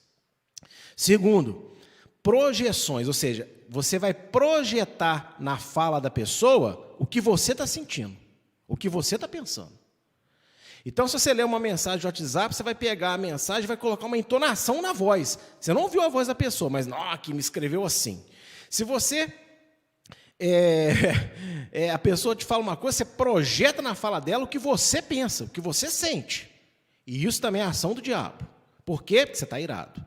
Segundo, projeções, ou seja, você vai projetar na fala da pessoa o que você está sentindo, o que você está pensando. Então, se você ler uma mensagem de WhatsApp, você vai pegar a mensagem e vai colocar uma entonação na voz. Você não ouviu a voz da pessoa, mas, que me escreveu assim. Se você, a pessoa te fala uma coisa, você projeta na fala dela o que você pensa, o que você sente. E isso também é ação do diabo. Por quê? Porque você está irado.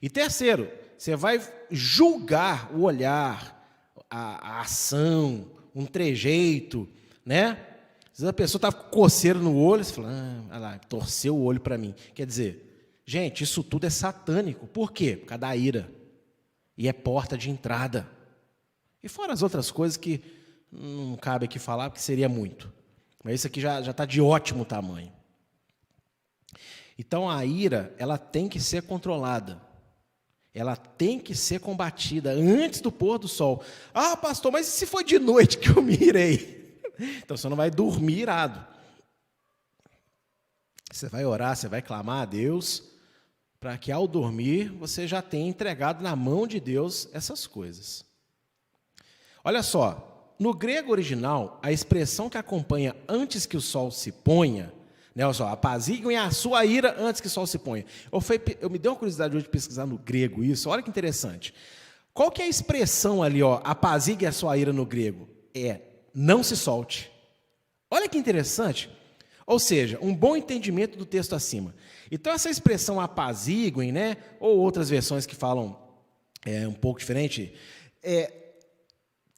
E terceiro, você vai julgar o olhar, a ação, um trejeito, né? Às vezes a pessoa está com coceira no olho, você fala, olha lá, torceu o olho para mim. Quer dizer, gente, isso tudo é satânico. Por quê? Por causa da ira. E é porta de entrada. E fora as outras coisas que não cabe aqui falar, porque seria muito. Mas isso aqui já está de ótimo tamanho. Então a ira, ela tem que ser controlada. Ela tem que ser combatida antes do pôr do sol. Pastor, mas e se for de noite que eu me irei? Então você não vai dormir irado. Você vai orar, você vai clamar a Deus, para que ao dormir você já tenha entregado na mão de Deus essas coisas. Olha só, no grego original, a expressão que acompanha antes que o sol se ponha, né, olha só, apaziguem a sua ira antes que o sol se ponha. Eu me dei uma curiosidade hoje de pesquisar no grego isso, olha que interessante. Qual que é a expressão ali, apazigue a sua ira no grego? Não se solte. Olha que interessante. Ou seja, um bom entendimento do texto acima. Então, essa expressão apaziguem, né, ou outras versões que falam um pouco diferente,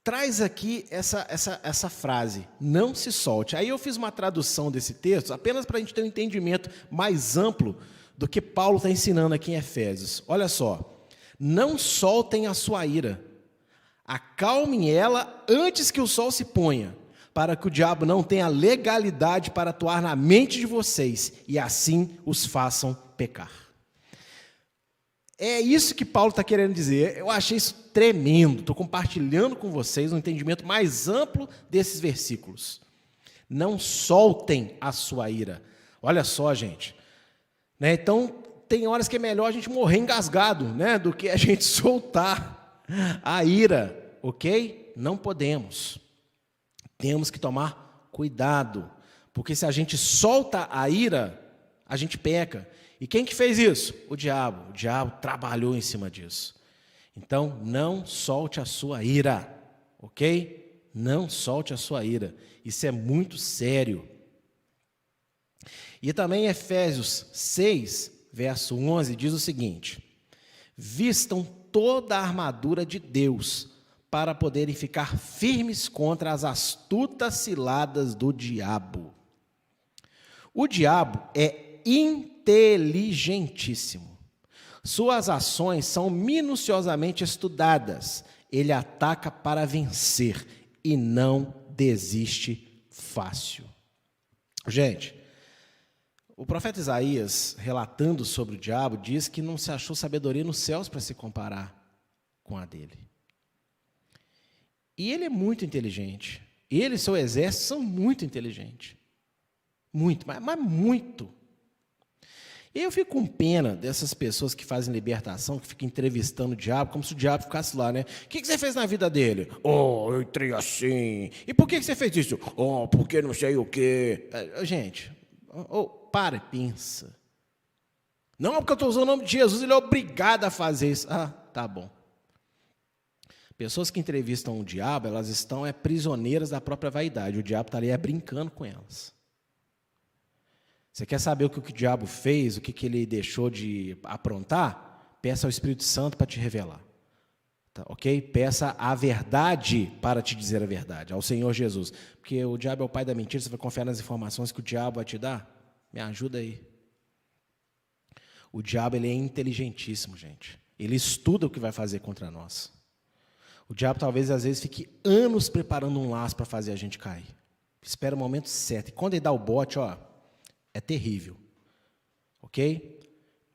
traz aqui essa frase, não se solte. Aí eu fiz uma tradução desse texto, apenas para a gente ter um entendimento mais amplo do que Paulo está ensinando aqui em Efésios. Olha só, não soltem a sua ira. Acalmem ela antes que o sol se ponha, para que o diabo não tenha legalidade para atuar na mente de vocês e assim os façam pecar. É isso que Paulo está querendo dizer. Eu achei isso tremendo. Estou compartilhando com vocês um entendimento mais amplo desses versículos. Não soltem a sua ira. Olha só, gente. Né? Então, tem horas que é melhor a gente morrer engasgado, né, do que a gente soltar a ira, ok? Não podemos. Temos que tomar cuidado, porque se a gente solta a ira, a gente peca. E quem que fez isso? O diabo. O diabo trabalhou em cima disso. Então, não solte a sua ira, ok? Não solte a sua ira. Isso é muito sério. E também Efésios 6, verso 11, diz o seguinte: vistam toda a armadura de Deus, para poderem ficar firmes contra as astutas ciladas do diabo. O diabo é inteligentíssimo. Suas ações são minuciosamente estudadas. Ele ataca para vencer e não desiste fácil. Gente, o profeta Isaías, relatando sobre o diabo, diz que não se achou sabedoria nos céus para se comparar com a dele. E ele é muito inteligente. Ele e seu exército são muito inteligentes. Muito, mas muito. E eu fico com pena dessas pessoas que fazem libertação, que ficam entrevistando o diabo, como se o diabo ficasse lá, né? O que você fez na vida dele? Eu entrei assim. E por que você fez isso? Porque não sei o quê. Gente, para e pensa. Não, porque eu estou usando o nome de Jesus, ele é obrigado a fazer isso. Tá bom. Pessoas que entrevistam o diabo, elas estão prisioneiras da própria vaidade. O diabo está ali brincando com elas. Você quer saber o que o diabo fez, o que ele deixou de aprontar? Peça ao Espírito Santo para te revelar. Tá, ok? Peça a verdade para te dizer a verdade, ao Senhor Jesus. Porque o diabo é o pai da mentira, você vai confiar nas informações que o diabo vai te dar? Me ajuda aí. O diabo ele é inteligentíssimo, gente. Ele estuda o que vai fazer contra nós. O diabo talvez às vezes fique anos preparando um laço para fazer a gente cair. Espera o momento certo. E quando ele dá o bote, é terrível. Ok?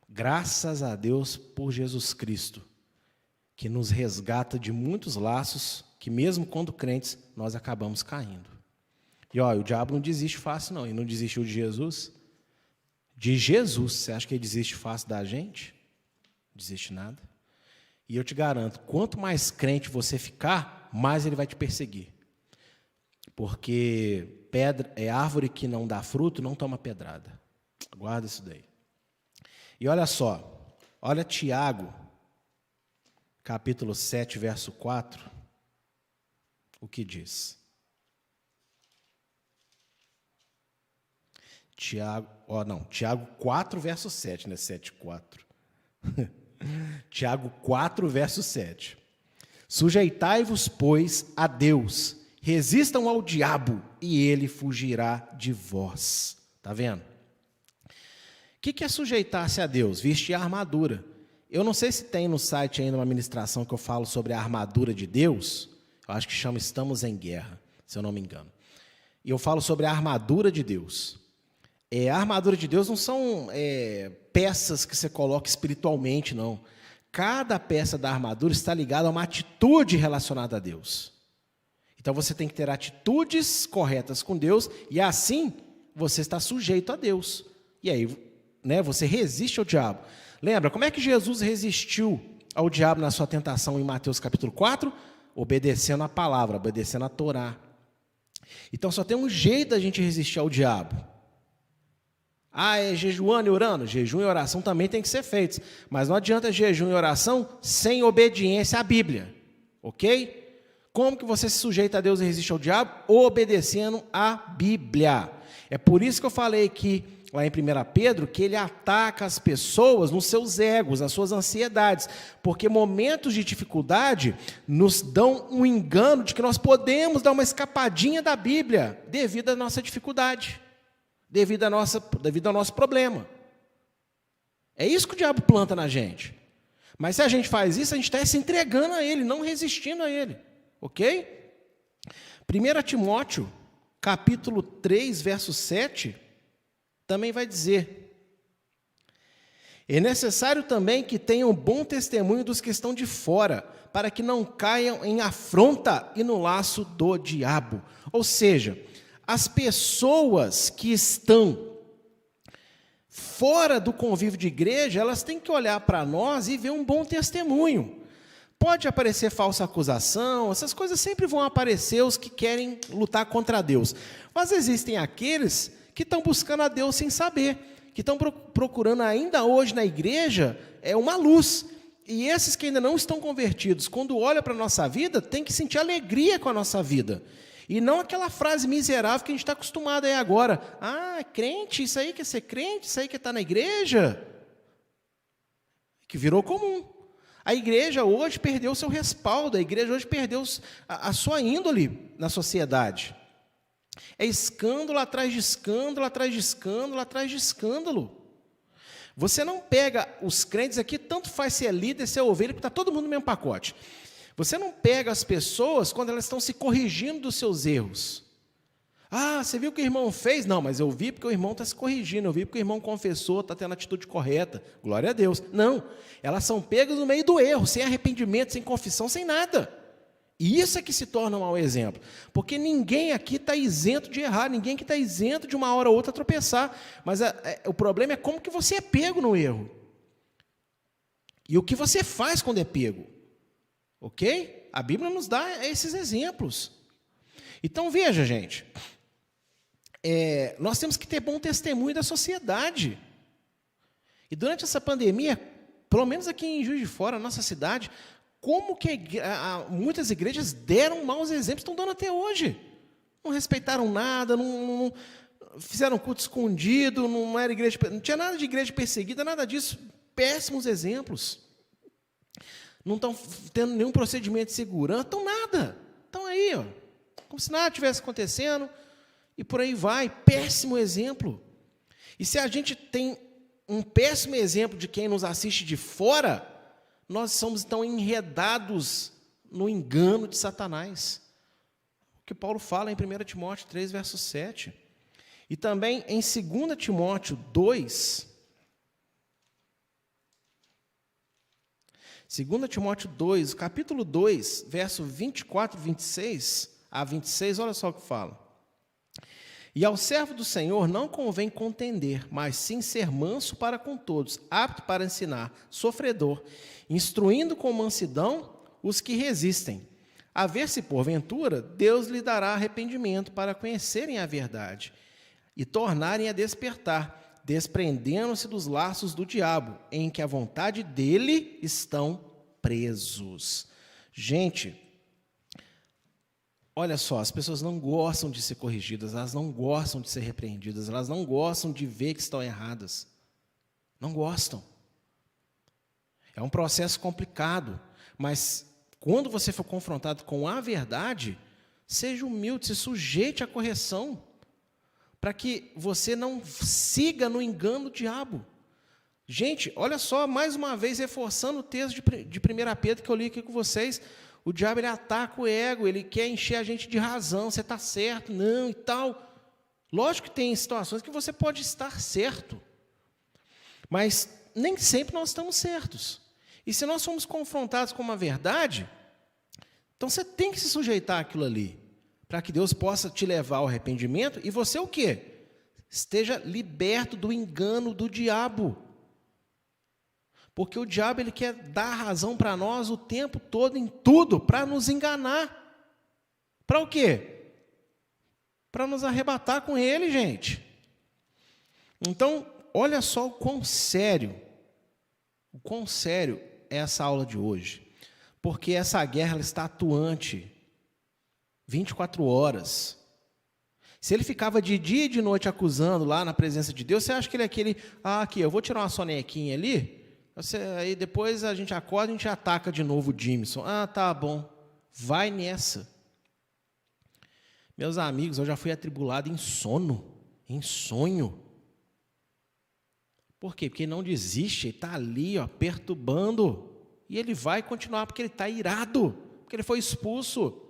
Graças a Deus por Jesus Cristo, que nos resgata de muitos laços que mesmo quando crentes, nós acabamos caindo. E o diabo não desiste fácil não. E não desistiu de Jesus. De Jesus, você acha que ele desiste fácil da gente? Não desiste nada. E eu te garanto, quanto mais crente você ficar, mais ele vai te perseguir. Porque árvore que não dá fruto não toma pedrada. Guarda isso daí. E olha só, olha Tiago, capítulo 7, verso 4, o que diz. Tiago 4, verso 7, né? 7, 4. Tiago 4, verso 7. Sujeitai-vos, pois, a Deus, resistam ao diabo, e ele fugirá de vós. Está vendo? O que é sujeitar-se a Deus? Vestir a armadura. Eu não sei se tem no site ainda uma ministração que eu falo sobre a armadura de Deus. Eu acho que chama Estamos em Guerra, se eu não me engano. E eu falo sobre a armadura de Deus. A armadura de Deus não são peças que você coloca espiritualmente, não. Cada peça da armadura está ligada a uma atitude relacionada a Deus. Então, você tem que ter atitudes corretas com Deus, e assim, você está sujeito a Deus. E aí, você resiste ao diabo. Lembra, como é que Jesus resistiu ao diabo na sua tentação em Mateus capítulo 4? Obedecendo a palavra, obedecendo a Torá. Então, só tem um jeito da gente resistir ao diabo. É jejuando e orando? Jejum e oração também tem que ser feitos. Mas não adianta jejum e oração sem obediência à Bíblia. Ok? Como que você se sujeita a Deus e resiste ao diabo? Obedecendo à Bíblia. É por isso que eu falei que, lá em 1 Pedro, que ele ataca as pessoas nos seus egos, nas suas ansiedades. Porque momentos de dificuldade nos dão um engano de que nós podemos dar uma escapadinha da Bíblia devido à nossa dificuldade. Devido ao nosso problema. É isso que o diabo planta na gente. Mas se a gente faz isso, a gente está se entregando a ele, não resistindo a ele. Ok? 1 Timóteo, capítulo 3, verso 7, também vai dizer: é necessário também que tenham bom testemunho dos que estão de fora, para que não caiam em afronta e no laço do diabo. Ou seja, as pessoas que estão fora do convívio de igreja, elas têm que olhar para nós e ver um bom testemunho. Pode aparecer falsa acusação, essas coisas sempre vão aparecer, os que querem lutar contra Deus. Mas existem aqueles que estão buscando a Deus sem saber, que estão procurando ainda hoje na igreja uma luz. E esses que ainda não estão convertidos, quando olham para a nossa vida, tem que sentir alegria com a nossa vida. E não aquela frase miserável que a gente está acostumado aí agora. Crente, isso aí quer ser crente, isso aí quer estar na igreja. Que virou comum. A igreja hoje perdeu o seu respaldo, a igreja hoje perdeu a sua índole na sociedade. É escândalo atrás de escândalo, atrás de escândalo, atrás de escândalo. Você não pega os crentes aqui, tanto faz ser líder, ser ovelha, porque está todo mundo no mesmo pacote. Você não pega as pessoas quando elas estão se corrigindo dos seus erros. Você viu o que o irmão fez? Não, mas eu vi porque o irmão está se corrigindo, eu vi porque o irmão confessou, está tendo a atitude correta. Glória a Deus. Não, elas são pegas no meio do erro, sem arrependimento, sem confissão, sem nada. E isso é que se torna um mau exemplo. Porque ninguém aqui está isento de errar, ninguém aqui está isento de uma hora ou outra tropeçar. Mas o problema é como que você é pego no erro. E o que você faz quando é pego. Ok? A Bíblia nos dá esses exemplos. Então, veja, gente. Nós temos que ter bom testemunho da sociedade. E durante essa pandemia, pelo menos aqui em Juiz de Fora, na nossa cidade, como que muitas igrejas deram maus exemplos, estão dando até hoje. Não respeitaram nada, não fizeram culto escondido, não tinha nada de igreja perseguida, nada disso. Péssimos exemplos. Não estão tendo nenhum procedimento de segurança, estão nada. Estão aí, como se nada estivesse acontecendo, e por aí vai. Péssimo exemplo. E se a gente tem um péssimo exemplo de quem nos assiste de fora, nós somos então enredados no engano de Satanás. O que Paulo fala em 1 Timóteo 3, verso 7. E também em 2 Timóteo 2, 2 Timóteo 2, capítulo 2, verso 24, 26 a 26, olha só o que fala. E ao servo do Senhor não convém contender, mas sim ser manso para com todos, apto para ensinar, sofredor, instruindo com mansidão os que resistem. A ver se, porventura, Deus lhe dará arrependimento para conhecerem a verdade e tornarem a despertar, desprendendo-se dos laços do diabo, em que a vontade dele estão presos. Gente, olha só, as pessoas não gostam de ser corrigidas, elas não gostam de ser repreendidas, elas não gostam de ver que estão erradas. Não gostam. É um processo complicado, mas quando você for confrontado com a verdade, seja humilde, se sujeite à correção, para que você não siga no engano do diabo. Gente, olha só, mais uma vez, reforçando o texto de 1 Pedro que eu li aqui com vocês, o diabo ele ataca o ego, ele quer encher a gente de razão, você está certo, não e tal. Lógico que tem situações que você pode estar certo, mas nem sempre nós estamos certos. E se nós somos confrontados com uma verdade, então você tem que se sujeitar àquilo ali, para que Deus possa te levar ao arrependimento e você o quê? Esteja liberto do engano do diabo. Porque o diabo ele quer dar razão para nós o tempo todo em tudo, para nos enganar. Para o quê? Para nos arrebatar com ele, gente. Então, olha só o quão sério é essa aula de hoje. Porque essa guerra ela está atuante 24 horas. Se ele ficava de dia e de noite acusando lá na presença de Deus, você acha que ele é aquele, aqui, eu vou tirar uma sonequinha ali, aí depois a gente acorda e a gente ataca de novo o Jimson. Tá bom, vai nessa. Meus amigos, eu já fui atribulado em sono, em sonho. Por quê? Porque ele não desiste, ele está ali, perturbando, e ele vai continuar, porque ele está irado, porque ele foi expulso.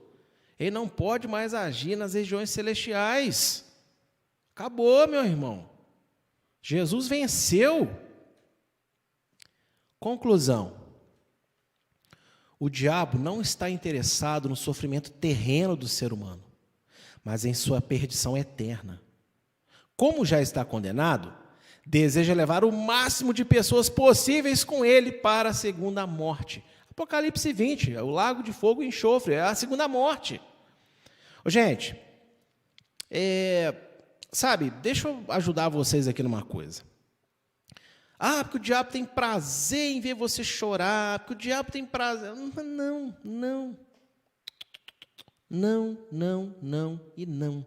Ele não pode mais agir nas regiões celestiais. Acabou, meu irmão. Jesus venceu. Conclusão. O diabo não está interessado no sofrimento terreno do ser humano, mas em sua perdição eterna. Como já está condenado, deseja levar o máximo de pessoas possíveis com ele para a segunda morte. Apocalipse 20, o lago de fogo e enxofre, é a segunda morte. Gente, deixa eu ajudar vocês aqui numa coisa. Porque o diabo tem prazer em ver você chorar, porque o diabo tem prazer. Não e não.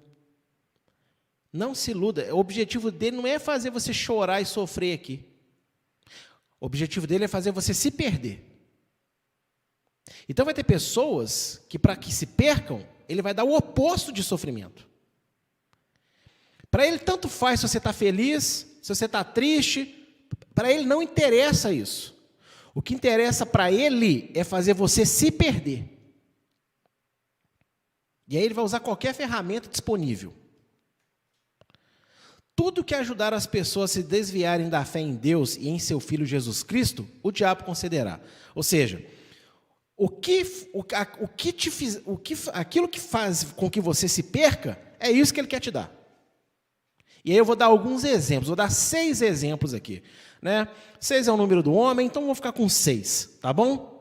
Não se iluda, o objetivo dele não é fazer você chorar e sofrer aqui. O objetivo dele é fazer você se perder. Então vai ter pessoas que, para que se percam, ele vai dar o oposto de sofrimento. Para ele tanto faz se você está feliz, se você está triste, para ele não interessa isso. O que interessa para ele é fazer você se perder. E aí ele vai usar qualquer ferramenta disponível. Tudo que ajudar as pessoas a se desviarem da fé em Deus e em seu Filho Jesus Cristo, o diabo concederá. Ou seja, aquilo que faz com que você se perca, é isso que ele quer te dar. E aí eu vou dar alguns exemplos, vou dar 6 exemplos aqui. 6 é o número do homem, então vou ficar com 6, tá bom?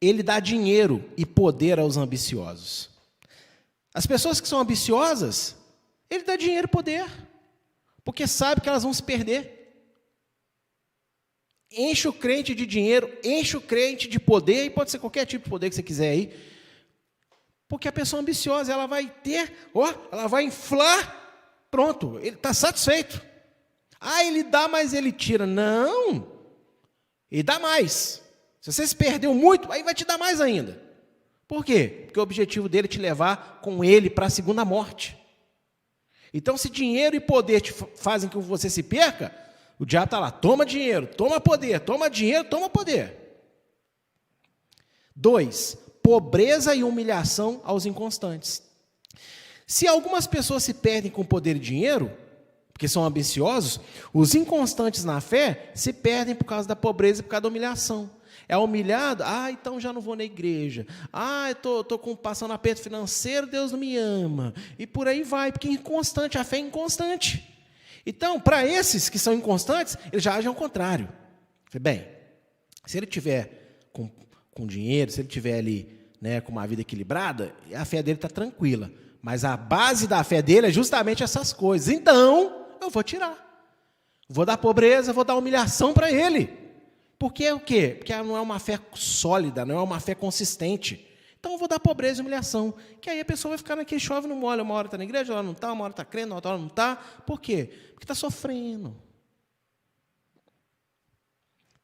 Ele dá dinheiro e poder aos ambiciosos. As pessoas que são ambiciosas, ele dá dinheiro e poder, porque sabe que elas vão se perder. Enche o crente de dinheiro, enche o crente de poder, e pode ser qualquer tipo de poder que você quiser aí, porque a pessoa ambiciosa, ela vai ter, ela vai inflar, pronto, ele está satisfeito. Ele dá, mas ele tira. Não, ele dá mais. Se você se perdeu muito, aí vai te dar mais ainda. Por quê? Porque o objetivo dele é te levar com ele para a segunda morte. Então, se dinheiro e poder te fazem com que você se perca, o diabo está lá, toma dinheiro, toma poder, toma dinheiro, toma poder. 2, pobreza e humilhação aos inconstantes. Se algumas pessoas se perdem com poder e dinheiro, porque são ambiciosos, os inconstantes na fé se perdem por causa da pobreza e por causa da humilhação. É humilhado, então já não vou na igreja. Eu estou passando aperto financeiro, Deus não me ama. E por aí vai, porque é inconstante, a fé é inconstante. Então, para esses que são inconstantes, eles já agem ao contrário. Bem, se ele tiver com dinheiro, se ele tiver ali, né, com uma vida equilibrada, a fé dele está tranquila. Mas a base da fé dele é justamente essas coisas. Então, eu vou tirar. Vou dar pobreza, vou dar humilhação para ele. Porque é o quê? Porque não é uma fé sólida, não é uma fé consistente. Então, eu vou dar pobreza e humilhação. Que aí a pessoa vai ficar naquele chove e não molha. Uma hora está na igreja, uma hora não está, uma hora está crendo, outra hora não está. Por quê? Porque está sofrendo.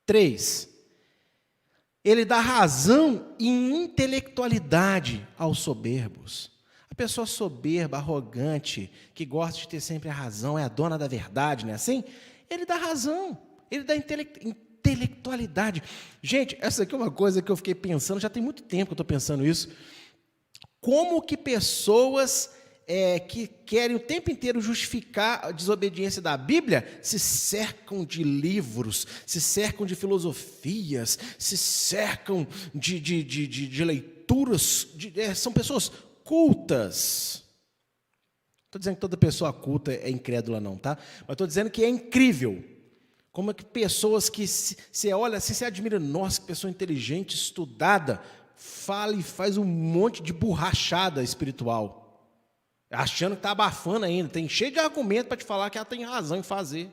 3. Ele dá razão e intelectualidade aos soberbos. A pessoa soberba, arrogante, que gosta de ter sempre a razão, é a dona da verdade, não é assim? Ele dá razão, ele dá intelectualidade. Gente, essa aqui é uma coisa que eu fiquei pensando, já tem muito tempo que eu estou pensando isso. Como que pessoas que querem o tempo inteiro justificar a desobediência da Bíblia se cercam de livros, se cercam de filosofias, se cercam de leituras, são pessoas cultas. Estou dizendo que toda pessoa culta é incrédula não, tá? Mas estou dizendo que é incrível. Como é que pessoas que você olha assim, você admira, nossa, que pessoa inteligente, estudada, fala e faz um monte de borrachada espiritual. Achando que está abafando ainda, tem cheio de argumento para te falar que ela tem razão em fazer.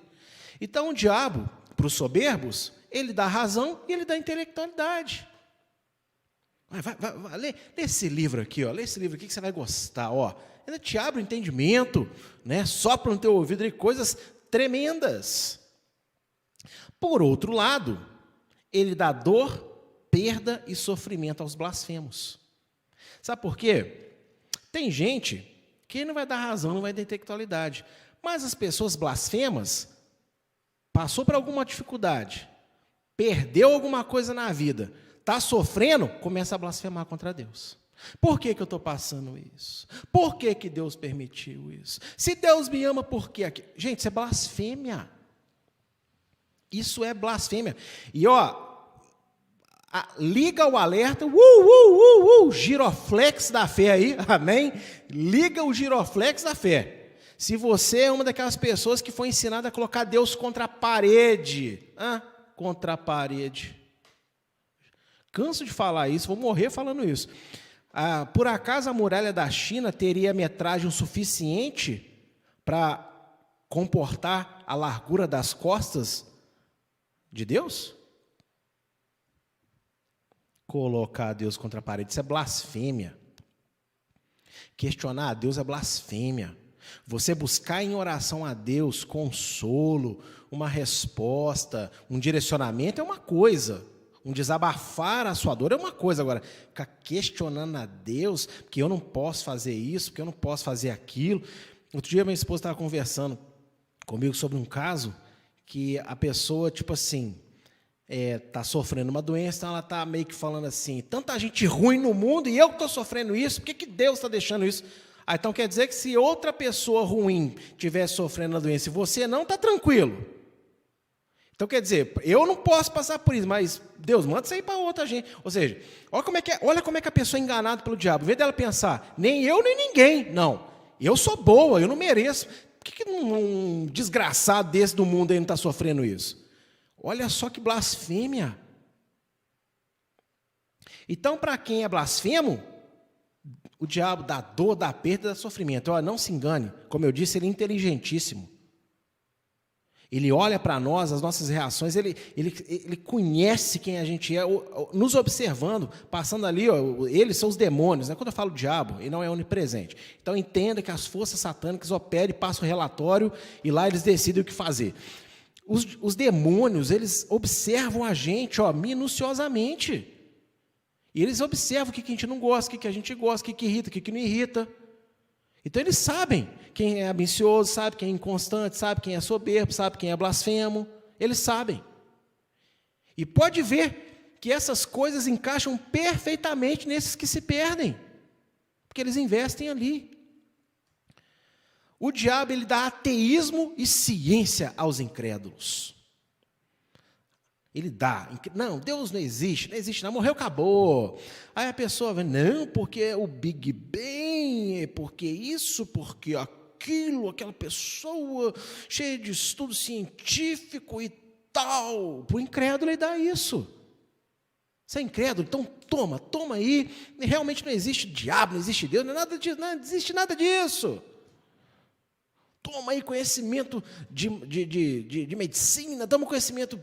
Então o diabo, para os soberbos, ele dá razão e ele dá intelectualidade. Vai, lê esse livro aqui, lê esse livro aqui que você vai gostar, Ele te abre o entendimento, né? Sopra no teu ouvido de coisas tremendas. Por outro lado, ele dá dor, perda e sofrimento aos blasfemos. Sabe por quê? Tem gente que não vai dar razão, não vai dar intelectualidade, mas as pessoas blasfemas passou por alguma dificuldade, perdeu alguma coisa na vida, está sofrendo, começa a blasfemar contra Deus. Por que eu estou passando isso? Por que Deus permitiu isso? Se Deus me ama, por quê? Gente, isso é blasfêmia. Isso é blasfêmia. E liga o alerta, giroflex da fé aí, amém? Liga o giroflex da fé. Se você é uma daquelas pessoas que foi ensinada a colocar Deus contra a parede, contra a parede. Canso de falar isso, vou morrer falando isso. Por acaso a muralha da China teria metragem suficiente para comportar a largura das costas de Deus? Colocar Deus contra a parede, isso é blasfêmia. Questionar a Deus é blasfêmia. Você buscar em oração a Deus consolo, uma resposta, um direcionamento é uma coisa. Um desabafar a sua dor é uma coisa. Agora, ficar questionando a Deus, porque eu não posso fazer isso, porque eu não posso fazer aquilo. Outro dia minha esposa estava conversando comigo sobre um caso que a pessoa, tipo assim, está sofrendo uma doença, então ela está meio que falando assim, tanta gente ruim no mundo e eu que estou sofrendo isso, por que Deus está deixando isso? Então quer dizer que se outra pessoa ruim estivesse sofrendo a doença e você não, está tranquilo. Então quer dizer, eu não posso passar por isso, mas Deus manda isso aí para outra gente. Ou seja, olha como é que a pessoa é enganada pelo diabo. Em vez dela pensar, nem eu nem ninguém. Não, eu sou boa, eu não mereço. Por que um desgraçado desse do mundo aí não está sofrendo isso? Olha só que blasfêmia. Então, para quem é blasfemo, o diabo dá dor, dá perda, dá sofrimento. Não se engane, como eu disse, ele é inteligentíssimo. Ele olha para nós, as nossas reações, ele conhece quem a gente é, nos observando, passando ali, eles são os demônios, né? Quando eu falo diabo, ele não é onipresente. Então entenda que as forças satânicas operam e passam o relatório e lá eles decidem o que fazer. Os demônios, eles observam a gente minuciosamente. E eles observam o que a gente não gosta, o que a gente gosta, o que irrita, o que não irrita. Então eles sabem quem é ambicioso, sabe quem é inconstante, sabe quem é soberbo, sabe quem é blasfemo. Eles sabem. E pode ver que essas coisas encaixam perfeitamente nesses que se perdem. Porque eles investem ali. O diabo, ele dá ateísmo e ciência aos incrédulos. Ele dá. Não, Deus não existe não, morreu, acabou. Aí a pessoa vai, não, porque é o Big Bang, porque isso, porque aquilo, aquela pessoa cheia de estudo científico e tal. Para o incrédulo ele dá isso. Você é incrédulo? Então toma aí. Realmente não existe diabo, não existe Deus, não existe nada disso. Toma aí conhecimento de medicina, toma conhecimento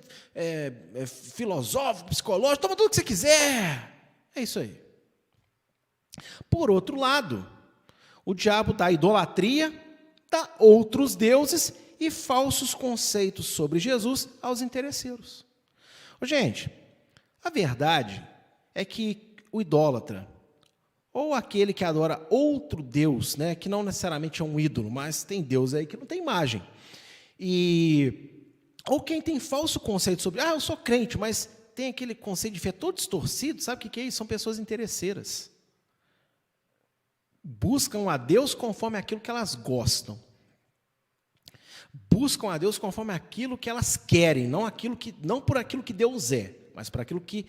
filosófico, psicológico, toma tudo o que você quiser. É isso aí. Por outro lado, o diabo dá idolatria, dá outros deuses e falsos conceitos sobre Jesus aos interesseiros. Gente, a verdade é que o idólatra, ou aquele que adora outro Deus, né, que não necessariamente é um ídolo, mas tem Deus aí que não tem imagem. Ou quem tem falso conceito sobre, eu sou crente, mas tem aquele conceito de fé todo distorcido, sabe o que é isso? São pessoas interesseiras. Buscam a Deus conforme aquilo que elas gostam. Buscam a Deus conforme aquilo que elas querem, não por aquilo que Deus é, mas por aquilo que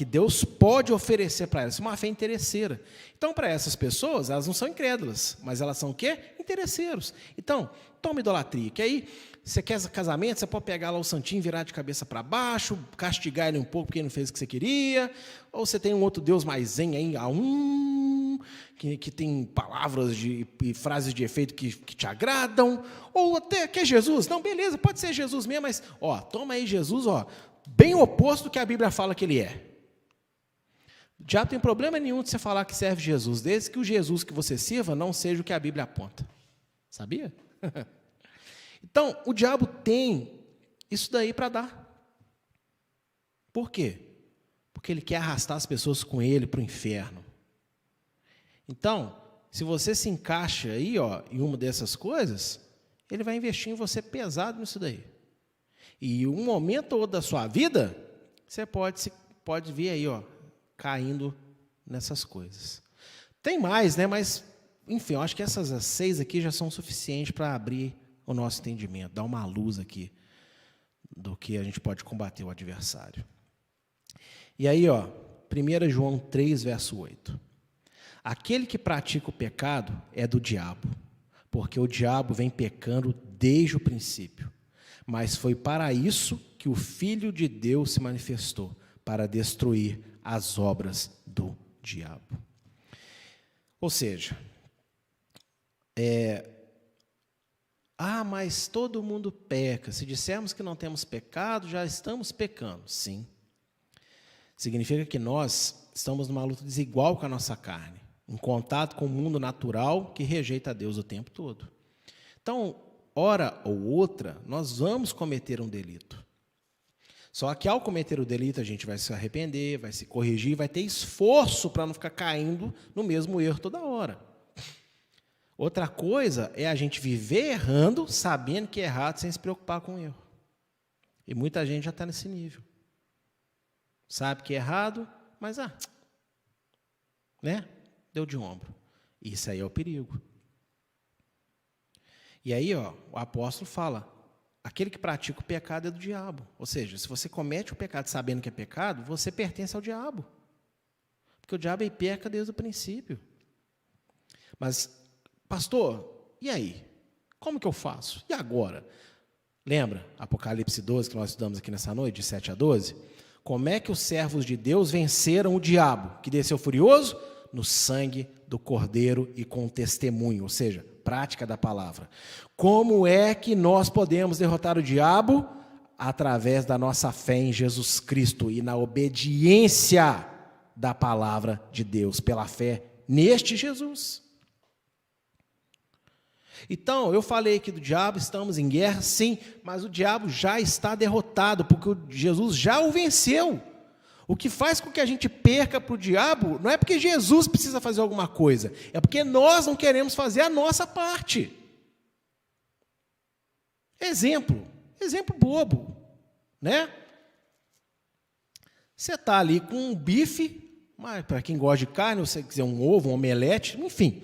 Deus pode oferecer para elas. Isso é uma fé interesseira. Então, para essas pessoas, elas não são incrédulas, mas elas são o quê? Interesseiros. Então, toma idolatria, que aí você quer casamento, você pode pegar lá o santinho, virar de cabeça para baixo, castigar ele um pouco porque ele não fez o que você queria, ou você tem um outro Deus mais zen aí, que tem palavras e frases de efeito que te agradam, ou até quer Jesus. Não, beleza, pode ser Jesus mesmo, mas toma aí Jesus, bem oposto do que a Bíblia fala que ele é. O diabo tem problema nenhum de você falar que serve Jesus, desde que o Jesus que você sirva não seja o que a Bíblia aponta. Sabia? Então, o diabo tem isso daí para dar. Por quê? Porque ele quer arrastar as pessoas com ele para o inferno. Então, se você se encaixa aí, em uma dessas coisas, ele vai investir em você pesado nisso daí. E um momento ou outro da sua vida, você pode vir aí, caindo nessas coisas. Tem mais, né? Mas, enfim, eu acho que essas 6 aqui já são suficientes para abrir o nosso entendimento, dar uma luz aqui do que a gente pode combater o adversário. E aí, 1 João 3, verso 8. Aquele que pratica o pecado é do diabo, porque o diabo vem pecando desde o princípio. Mas foi para isso que o Filho de Deus se manifestou, para destruir as obras do diabo. Ou seja, mas todo mundo peca. Se dissermos que não temos pecado, já estamos pecando. Sim. Significa que nós estamos numa luta desigual com a nossa carne, em contato com o mundo natural que rejeita a Deus o tempo todo. Então, hora ou outra, nós vamos cometer um delito. Só que ao cometer o delito, a gente vai se arrepender, vai se corrigir, vai ter esforço para não ficar caindo no mesmo erro toda hora. Outra coisa é a gente viver errando, sabendo que é errado, sem se preocupar com o erro. E muita gente já está nesse nível. Sabe que é errado, mas, deu de ombro. Isso aí é o perigo. E aí, o apóstolo fala, aquele que pratica o pecado é do diabo. Ou seja, se você comete o pecado sabendo que é pecado, você pertence ao diabo. Porque o diabo peca desde o princípio. Mas, pastor, e aí? Como que eu faço? E agora? Lembra, Apocalipse 12, que nós estudamos aqui nessa noite, de 7 a 12? Como é que os servos de Deus venceram o diabo, que desceu furioso? No sangue do Cordeiro e com testemunho, ou seja, prática da palavra. Como é que nós podemos derrotar o diabo? Através da nossa fé em Jesus Cristo e na obediência da palavra de Deus, pela fé neste Jesus. Então, eu falei que do diabo estamos em guerra, sim, mas o diabo já está derrotado, porque Jesus já o venceu. O que faz com que a gente perca para o diabo não é porque Jesus precisa fazer alguma coisa, é porque nós não queremos fazer a nossa parte. Exemplo bobo, né? Você está ali com um bife, mas para quem gosta de carne, ou se quiser um ovo, um omelete, enfim.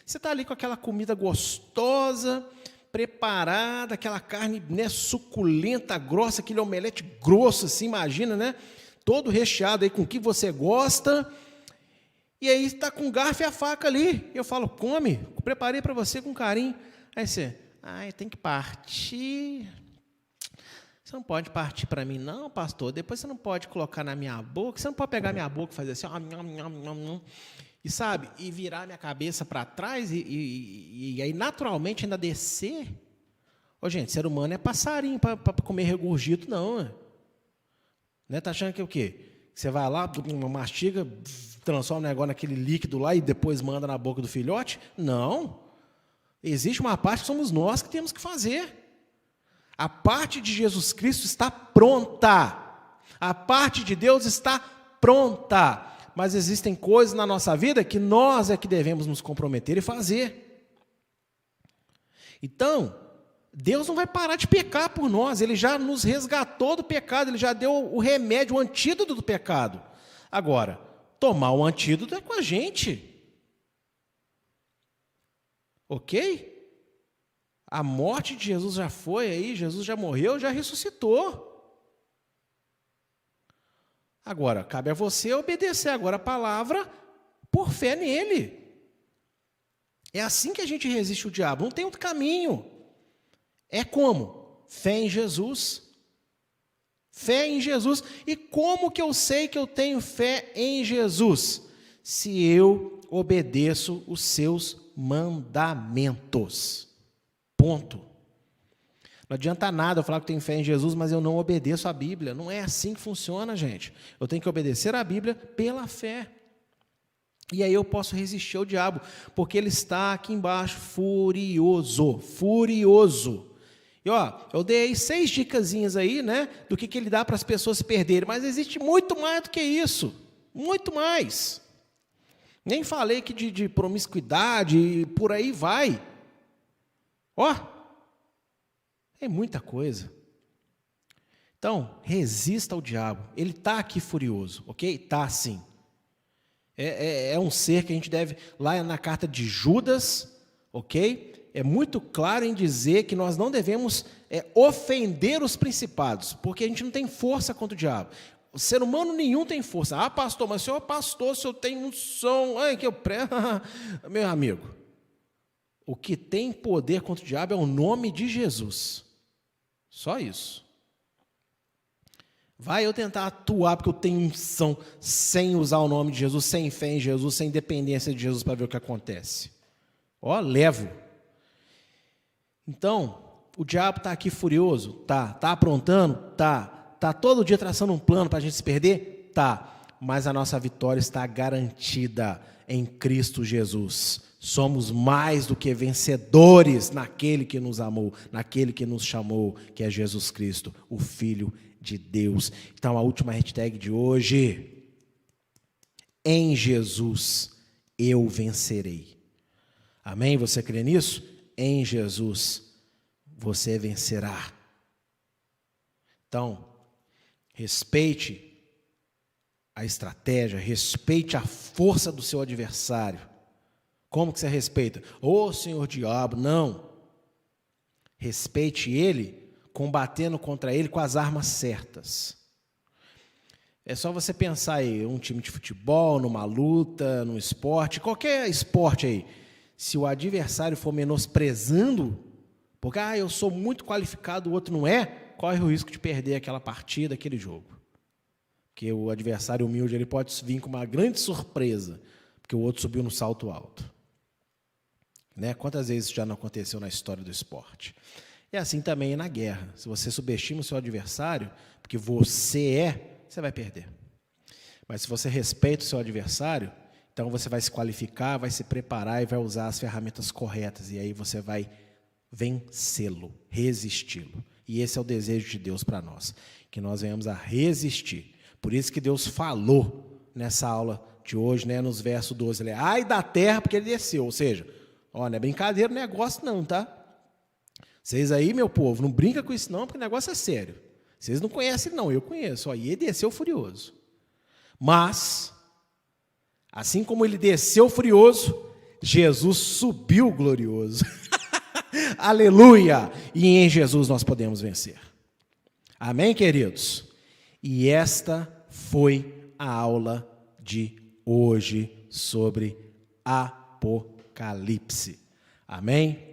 Você está ali com aquela comida gostosa, preparada, aquela carne, né, suculenta, grossa, aquele omelete grosso, assim, imagina, né? Todo recheado aí com o que você gosta. E aí está com o garfo e a faca ali. Eu falo, come, preparei para você com carinho. Aí você, tem que partir. Você não pode partir para mim, não, pastor. Depois você não pode colocar na minha boca. Você não pode pegar minha boca e fazer assim, e sabe, e virar minha cabeça para trás e aí naturalmente ainda descer. Ô, gente, ser humano é passarinho para comer regurgito, não. Né? Tá achando que é o quê? Você vai lá, mastiga, transforma o negócio naquele líquido lá e depois manda na boca do filhote? Não. Existe uma parte que somos nós que temos que fazer. A parte de Jesus Cristo está pronta. A parte de Deus está pronta. Mas existem coisas na nossa vida que nós é que devemos nos comprometer e fazer. Então, Deus não vai parar de pecar por nós. Ele já nos resgatou do pecado. Ele já deu o remédio, o antídoto do pecado. Agora, tomar o antídoto é com a gente. Ok? A morte de Jesus já foi aí, Jesus já morreu, já ressuscitou. Agora, cabe a você obedecer agora a palavra por fé nele. É assim que a gente resiste o diabo, não tem outro caminho. É como? Fé em Jesus. Fé em Jesus. E como que eu sei que eu tenho fé em Jesus? Se eu obedeço os seus mandamentos. Ponto. Não adianta nada eu falar que eu tenho fé em Jesus, mas eu não obedeço a Bíblia. Não é assim que funciona, gente. Eu tenho que obedecer a Bíblia pela fé. E aí eu posso resistir ao diabo, porque ele está aqui embaixo, furioso, furioso. E eu dei 6 dicasinhas aí, né, do que ele dá para as pessoas se perderem, mas existe muito mais do que isso, muito mais. Nem falei que de promiscuidade e por aí vai. É muita coisa. Então, resista ao diabo. Ele está aqui furioso, ok? Está sim. É um ser que a gente deve, lá na carta de Judas, ok? É muito claro em dizer que nós não devemos ofender os principados, porque a gente não tem força contra o diabo. O ser humano nenhum tem força. Pastor, mas o senhor é pastor, se eu tenho um som, que eu prego. Meu amigo, o que tem poder contra o diabo é o nome de Jesus. Só isso. Vai eu tentar atuar porque eu tenho unção sem usar o nome de Jesus, sem fé em Jesus, sem dependência de Jesus para ver o que acontece. Levo. Então, o diabo está aqui furioso? Tá. Está aprontando? Tá. Está todo dia traçando um plano para a gente se perder? Tá. Mas a nossa vitória está garantida em Cristo Jesus. Somos mais do que vencedores naquele que nos amou, naquele que nos chamou, que é Jesus Cristo, o Filho de Deus. Então, a última hashtag de hoje: em Jesus eu vencerei. Amém? Você crê nisso? Em Jesus você vencerá. Então, respeite a estratégia, respeite a força do seu adversário. Como que você respeita? Senhor diabo, não. Respeite ele, combatendo contra ele com as armas certas. É só você pensar aí, um time de futebol, numa luta, num esporte, qualquer esporte aí. Se o adversário for menosprezando, porque eu sou muito qualificado, o outro não é, corre o risco de perder aquela partida, aquele jogo. Porque o adversário humilde ele pode vir com uma grande surpresa, porque o outro subiu no salto alto. Né? Quantas vezes isso já não aconteceu na história do esporte? É assim também na guerra. Se você subestima o seu adversário, porque você vai perder. Mas se você respeita o seu adversário, então você vai se qualificar, vai se preparar e vai usar as ferramentas corretas. E aí você vai vencê-lo, resisti-lo. E esse é o desejo de Deus para nós, que nós venhamos a resistir. Por isso que Deus falou nessa aula de hoje, né, nos versos 12, ai da terra, porque ele desceu, ou seja, não é brincadeira o negócio não, tá? Vocês aí, meu povo, não brinca com isso não, porque o negócio é sério. Vocês não conhecem não, eu conheço. E ele desceu furioso. Mas, assim como ele desceu furioso, Jesus subiu glorioso. Aleluia! E em Jesus nós podemos vencer. Amém, queridos? E esta foi a aula de hoje sobre Apocalipse. Amém?